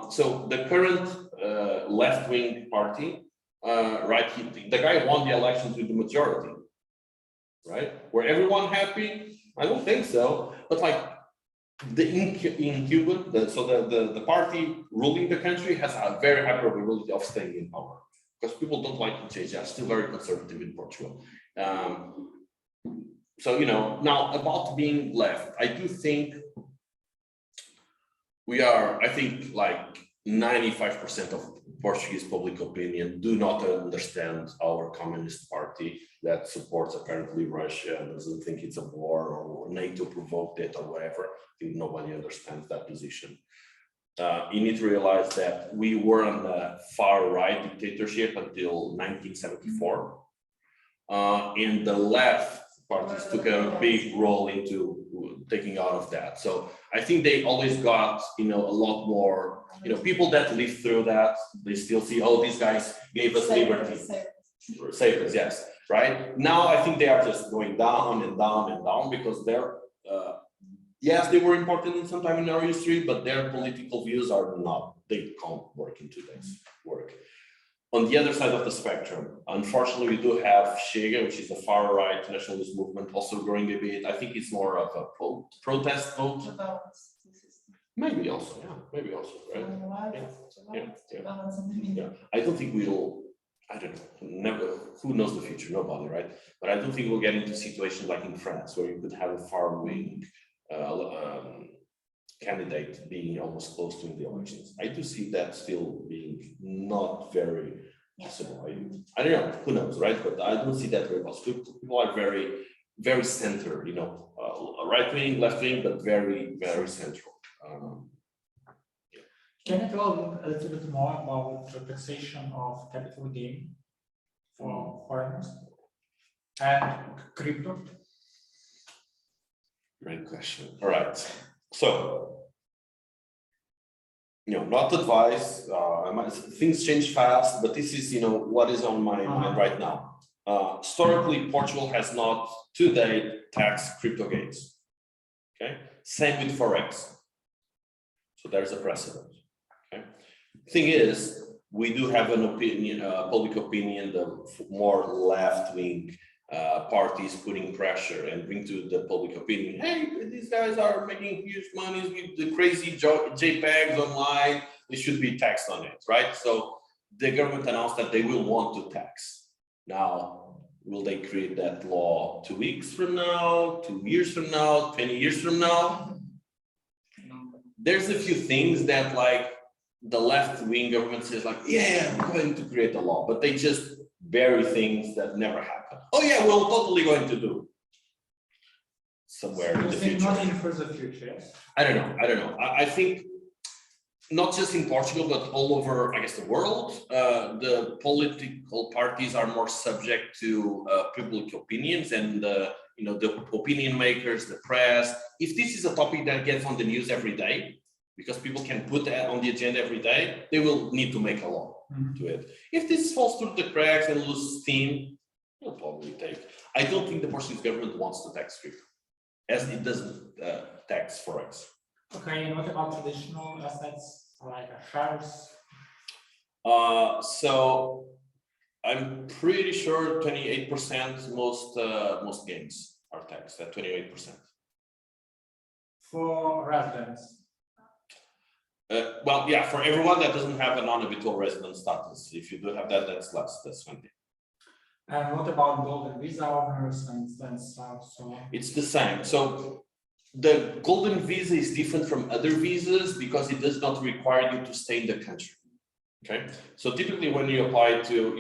So the current left-wing party, right, the guy won the elections with the majority, right? Were everyone happy? I don't think so, but like, in Cuba, the party ruling the country has a very high probability of staying in power because people don't like to change. They're still very conservative in Portugal. So, now about being left, I do think we are, I think like 95% of Portuguese public opinion do not understand our communist party that supports apparently Russia and doesn't think it's a war or NATO provoked it or whatever. I think nobody understands that position. You need to realize that we were on the far right dictatorship until 1974. And the left parties took a big role into taking out of that. So I think they always got, a lot more, people that lived through that, they still see, oh, these guys gave us liberty. Saved us, yes, right? Now I think they are just going down and down and down because they're, yes, they were important in some time in our history, but their political views are not, they can't work in today's work. On the other side of the spectrum, unfortunately, we do have Chega, which is a far-right nationalist movement, also growing a bit. I think it's more of a protest vote. Maybe also, right? Yeah. I don't think we'll, I don't know, never, who knows the future, nobody, right? But I don't think we'll get into situations like in France, where you could have a far-wing candidate being almost close to the elections. I do see that still being not very possible. I don't know, who knows, right? But I don't see that very possible. People are very, very center, right-wing, left-wing, but very, very central. Can you tell a little bit more about the taxation of capital gain for foreigners and crypto? Great question. All right. So, not advice, things change fast, but this is, what is on my mind right now. Historically, Portugal has not to date taxed crypto gains. Okay. Same with Forex. So there's a precedent. Okay. Thing is, we do have an opinion, public opinion, the more left-wing parties putting pressure and bring to the public opinion, hey, these guys are making huge monies with the crazy JPEGs online, they should be taxed on it, right? So the government announced that they will want to tax. Now, will they create that law 2 weeks from now, 2 years from now, 20 years from now? There's a few things that like the left-wing government says like, yeah, we're going to create a law, but they just bury things that never happen. Oh yeah, we're totally going to do somewhere in the future. Not in for the future, yes? I don't know. I think not just in Portugal, but all over, I guess, the world, the political parties are more subject to public opinions and the opinion makers, the press. If this is a topic that gets on the news every day, because people can put that on the agenda every day, they will need to make a law to it. If this falls through the cracks and loses steam, it'll probably take. I don't think the Portuguese government wants to tax crypto, as it doesn't tax Forex. Okay, and what about traditional assets like shares? So I'm pretty sure 28% most games are taxed at 28%. For residents. Well, yeah, for everyone that doesn't have a non-habitual resident status. If you do have that, that's less, that's 20. And what about golden visa owners and stuff? So It's the same. So the golden visa is different from other visas because it does not require you to stay in the country. Okay, so typically when you apply to,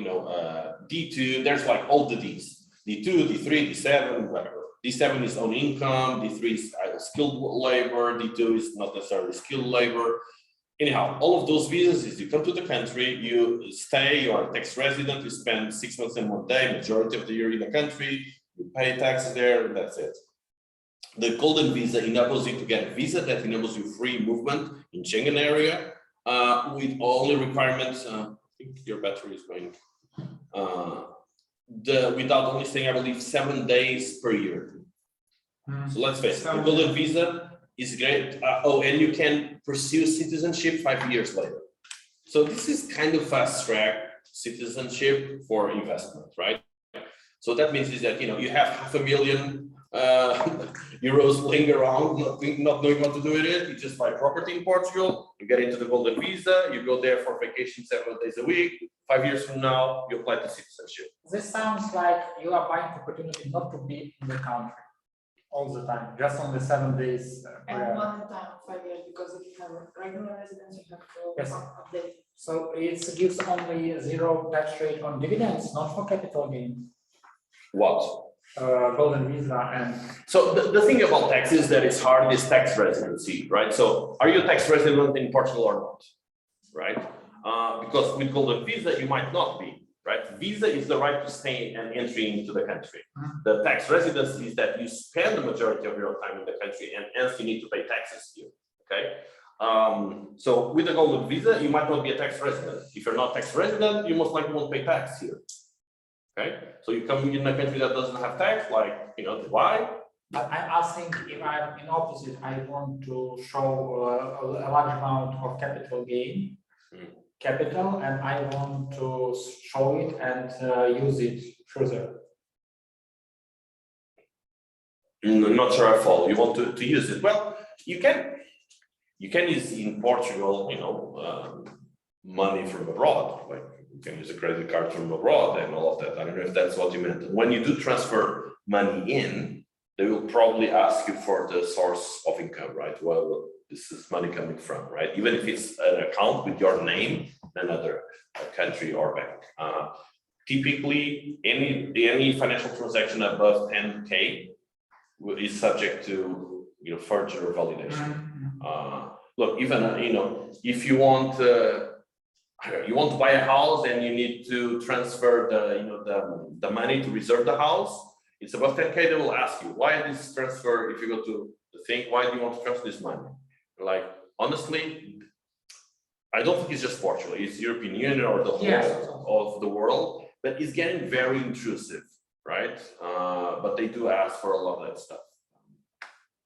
D2, there's like all the Ds, D2, D3, D7, whatever. D7 is own income, D3 is either skilled labor, D2 is not necessarily skilled labor. Anyhow, all of those visas is you come to the country, you stay, you are a tax resident, you spend 6 months and 1 day, majority of the year in the country, you pay taxes there, and that's it. The golden visa enables you to get a visa that enables you free movement in Schengen area, with only requirements. I think your battery is going. Without only staying, I believe, 7 days per year. So let's face it, the golden visa is great. And you can pursue citizenship 5 years later. So this is kind of fast track citizenship for investment, right? So that means is that you have €500,000 euros laying around, not knowing what to do with it. You just buy property in Portugal, you get into the golden visa, you go there for vacation 7 days a week. 5 years from now, you apply to citizenship. this sounds like you are buying opportunity not to be in the country all the time, just on the 7 days. And one time, 5 years, because if you have regular residence, you have to Yes. update. So it gives only 0 tax rate on dividends, not for capital gains. What? Golden visa and So the thing about tax is that it's hard is tax residency, right? So are you a tax resident in Portugal or not, right? Because with golden visa, you might not be, right? Visa is the right to stay and entry into the country. The tax residency is that you spend the majority of your time in the country and hence you need to pay taxes here, okay? So with the golden visa, you might not be a tax resident. If you're not tax resident, you most likely won't pay tax here. Okay, so you come in a country that doesn't have tax, like Dubai. But I'm asking if I'm in opposite, I want to show a large amount of capital gain, capital, and I want to show it and use it further. I'm not sure I follow. You want to use it? Well, you can use in Portugal, money from abroad, like you can use a credit card from abroad and all of that. I don't know if that's what you meant. When you do transfer money in, they will probably ask you for the source of income, right? Well, this is money coming from, right? Even if it's an account with your name, another country or bank. Typically, any financial transaction above 10K is subject to further validation. Look, even if you want you want to buy a house and you need to transfer the money to reserve the house, it's above 10K. They will ask you why this transfer. If you go to the thing, why do you want to transfer this money? Like honestly, I don't think it's just Portugal. It's European Union or the whole of the world, but it's getting very intrusive, right? But they do ask for a lot of that stuff.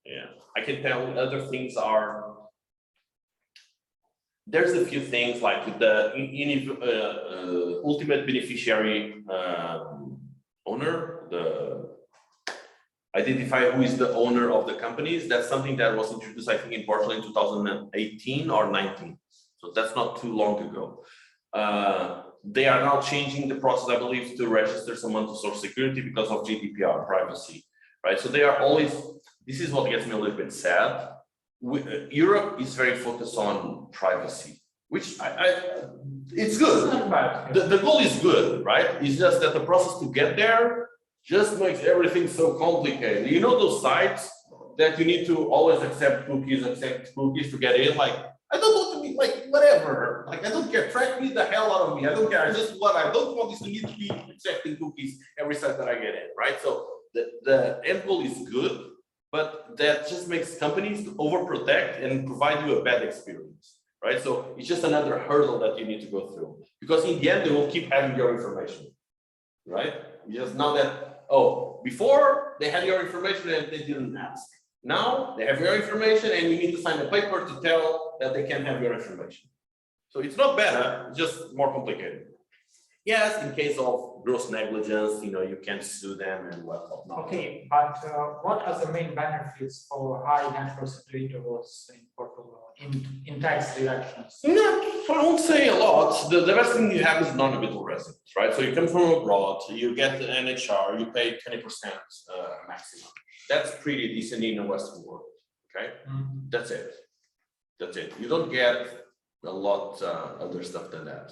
Yeah, I can tell other things are. There's a few things like the ultimate beneficiary owner, identify who is the owner of the companies. That's something that was introduced, I think, in Portugal in 2018 or 19. So that's not too long ago. They are now changing the process, I believe, to register someone to Social Security because of GDPR privacy, right? So they are always. This is what gets me a little bit sad. Europe is very focused on privacy, which it's good. The goal is good, right? It's just that the process to get there just makes everything so complicated. You know those sites that you need to always accept cookies to get in? Like, I don't want to be like whatever. Like, I don't care. Track me the hell out of me. I don't care. I don't want this to need to be accepting cookies every site that I get in, right? So the end goal is good. But that just makes companies overprotect and provide you a bad experience, right? So it's just another hurdle that you need to go through because in the end, they will keep having your information, right? Just now that, before they had your information and they didn't ask. Now they have your information and you need to sign a paper to tell that they can have your information. So it's not better, it's just more complicated. Yes, in case of gross negligence, you can sue them and whatnot. Okay, but what are the main benefits for high net worth individuals in Portugal in tax deductions? I won't say a lot. The best thing you have is non-habitual residence, right? So you come from abroad, you get the NHR, you pay 20% maximum. That's pretty decent in the Western world, okay? That's it. That's it. You don't get a lot other stuff than that.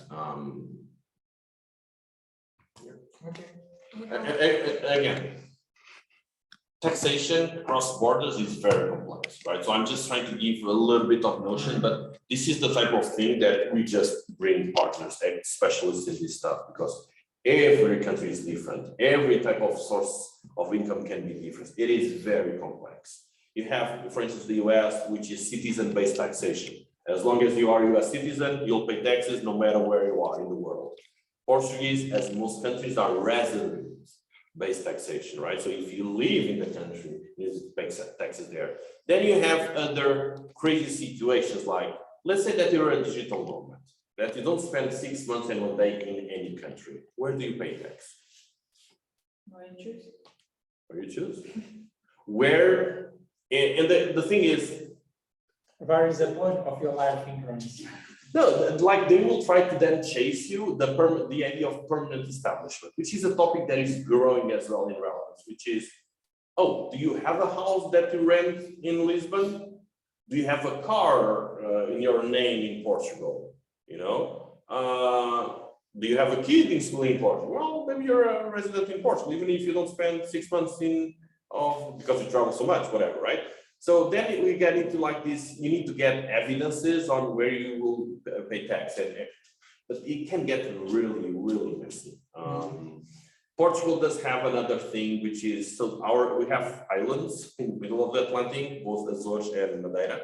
Again, taxation across borders is very complex, right? So I'm just trying to give a little bit of notion, but this is the type of thing that we just bring partners, specialists in this stuff, because every country is different. Every type of source of income can be different. It is very complex. You have, for instance, the US, which is citizen-based taxation. As long as you are a US citizen, you'll pay taxes no matter where you are in the world. Portuguese, as most countries, are resident-based taxation, right? So if you live in the country, you pay taxes there. Then you have other crazy situations like, let's say that you're a digital nomad, that you don't spend 6 months and 1 day in any country. Where do you pay tax? Where you choose. Where you choose. Where, and the thing is, Where is the point of your life insurance? no, like they will try to then chase you the idea of permanent establishment, which is a topic that is growing as well in relevance, which is, oh, do you have a house that you rent in Lisbon? Do you have a car in your name in Portugal? Do you have a kid in school in Portugal? Well, maybe you're a resident in Portugal, even if you don't spend 6 months because you travel so much, whatever, right? So then we get into like this, you need to get evidences on where you will pay tax, but it can get really, really messy. Portugal does have another thing, which is, we have islands in the middle of the Atlantic, both Azores and Madeira.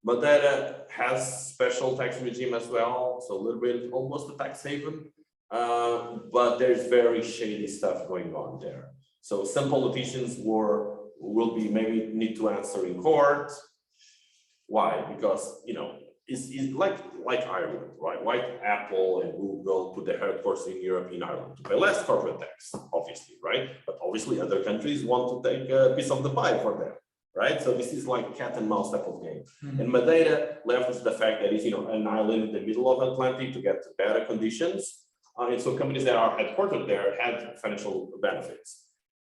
Madeira has special tax regime as well, so a little bit, almost a tax haven, but there's very shady stuff going on there. So some politicians will be maybe need to answer in court. Why? Because it's like Ireland, right? Why Apple and Google put their headquarters in Europe, in Ireland, to pay less corporate tax, obviously, right? But obviously other countries want to take a piece of the pie for them, right? So this is like cat and mouse type of game. And Madeira leverages the fact that it's an island in the middle of the Atlantic to get better conditions, and so companies that are headquartered there have financial benefits.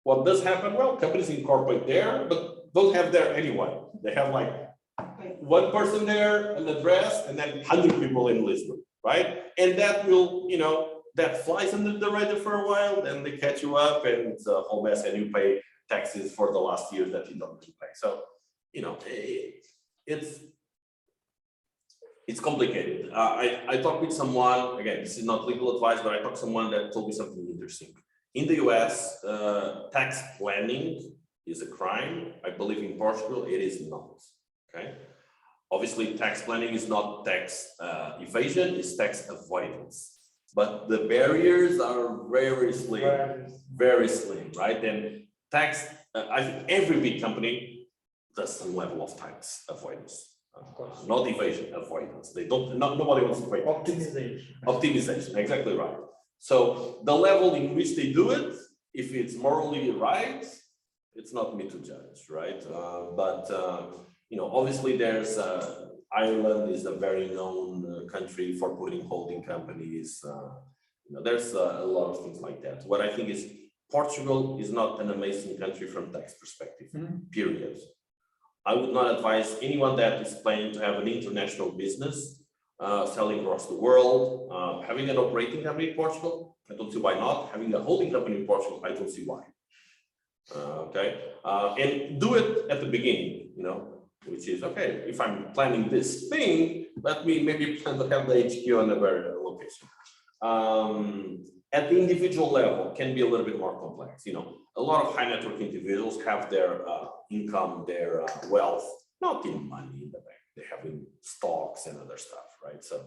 What does happen? Well, companies incorporate there, but don't have there anyone. They have like one person there, an address, and then 100 people in Lisbon, right? And that will, that flies under the radar for a while, then they catch you up and it's a whole mess and you pay taxes for the last year that you don't pay. So, it's complicated. I talked with someone, again, this is not legal advice, but I talked to someone that told me something interesting. In the US, tax planning is a crime. I believe in Portugal, it is not, okay? Obviously, tax planning is not tax evasion, it's tax avoidance. But the barriers are very slim, right? And tax, I think every big company does some level of tax avoidance. Not evasion, avoidance. Nobody wants to pay taxes. Optimization, exactly right. So the level in which they do it, if it's morally right, it's not me to judge, right? Obviously there's Ireland is a very known country for putting holding companies. There's a lot of things like that. What I think is Portugal is not an amazing country from tax perspective, period. I would not advise anyone that is planning to have an international business selling across the world, having an operating company in Portugal, I don't see why not. Having a holding company in Portugal, I don't see why. Okay, and do it at the beginning, which is, okay, if I'm planning this thing, let me maybe plan to have the HQ on a very location. At the individual level, can be a little bit more complex. A lot of high net worth individuals have their income, their wealth, not in money in the bank. They have in stocks and other stuff, right? So,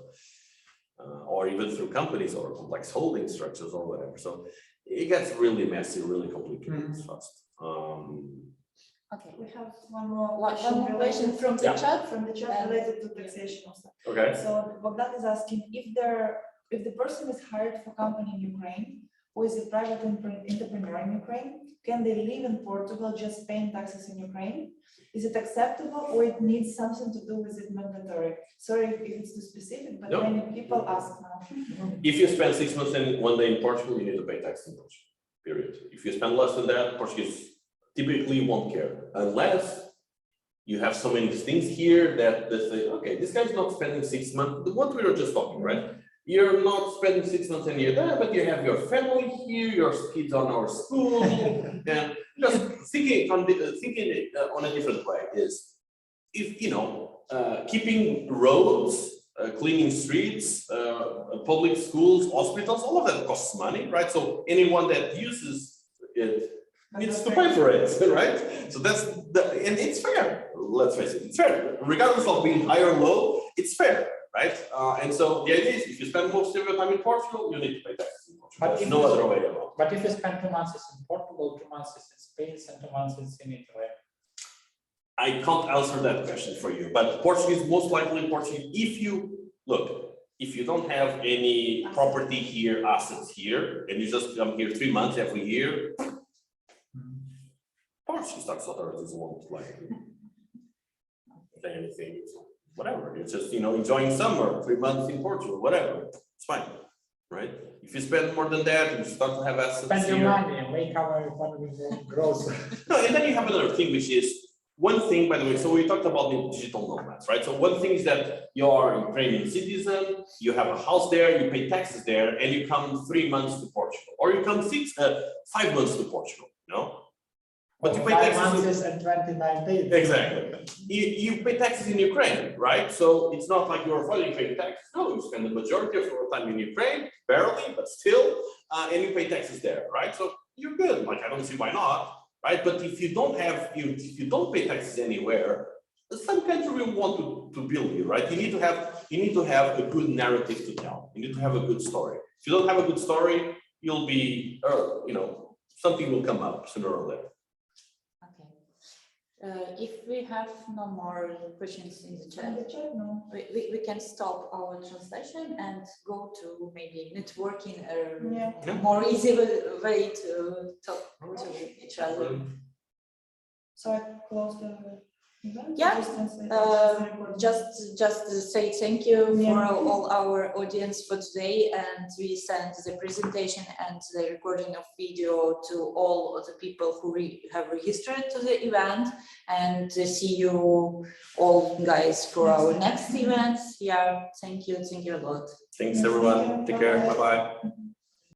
or even through companies or complex holding structures or whatever. So it gets really messy, really complicated fast. Okay. We have one more question from the chat related to taxation also. Okay. So Bogdan is asking if there if the person is hired for company in Ukraine, or is a private entrepreneur in Ukraine, can they live in Portugal just paying taxes in Ukraine? Is it acceptable, or it needs something to do with it mandatory? Sorry if it's too specific, but No. many people ask now. If you spend 6 months and 1 day in Portugal, you need to pay tax in Portugal, period. If you spend less than that, Portuguese typically won't care, unless you have so many things here that they say, okay, this guy's not spending 6 months, what we were just talking, right? You're not spending 6 months and you're there, but you have your family here, your kids on our school, and just thinking on a different way is, if you know, keeping roads, cleaning streets, public schools, hospitals, all of that costs money, right? So anyone that uses it needs to pay for it, right? So that's and it's fair. Let's face it, it's fair. Regardless of being high or low, it's fair. Right? And so the idea is if you spend most of your time in Portugal, you need to pay taxes in Portugal. But There's no other way around. But if you spend 2 months in Portugal, 2 months in Spain, and 2 months in Italy. I can't answer that question for you, but Portuguese, most likely Portuguese, if you don't have any property here, assets here, and you just come here 3 months every year, Portuguese tax authorities won't likely say anything. Whatever, it's just, you know, enjoying summer, 3 months in Portugal, whatever, it's fine, right? If you spend more than that, you start to have assets Spend your here. money and make our economy grow. No, and then you have another thing, which is one thing, by the way, so we talked about the digital nomads, right? So one thing is that you are a Ukrainian citizen, you have a house there, you pay taxes there, and you come 3 months to Portugal, or you come 5 months to Portugal, you know? But you pay 5 taxes. months and 29 days. Exactly. You pay taxes in Ukraine, right? So it's not like you're avoiding paying taxes. No, you spend the majority of your time in Ukraine, barely, but still, and you pay taxes there, right? So you're good. Like, I don't see why not, right? But if you don't pay taxes anywhere, some country will want to build you, right? You need to have a good narrative to tell. You need to have a good story. If you don't have a good story, you'll be, you know, something will come up sooner or later. If we have no more questions in the chat, No. we can stop our translation and go to maybe networking or more easy way to talk to each other. So I close the event? Yeah, Just translate, just to say thank you for all our audience for today, and we send the presentation and the recording of video to all of the people who have registered to the event, and see you all guys for our next events. Yeah, thank you a lot. Thanks everyone, take care, bye-bye.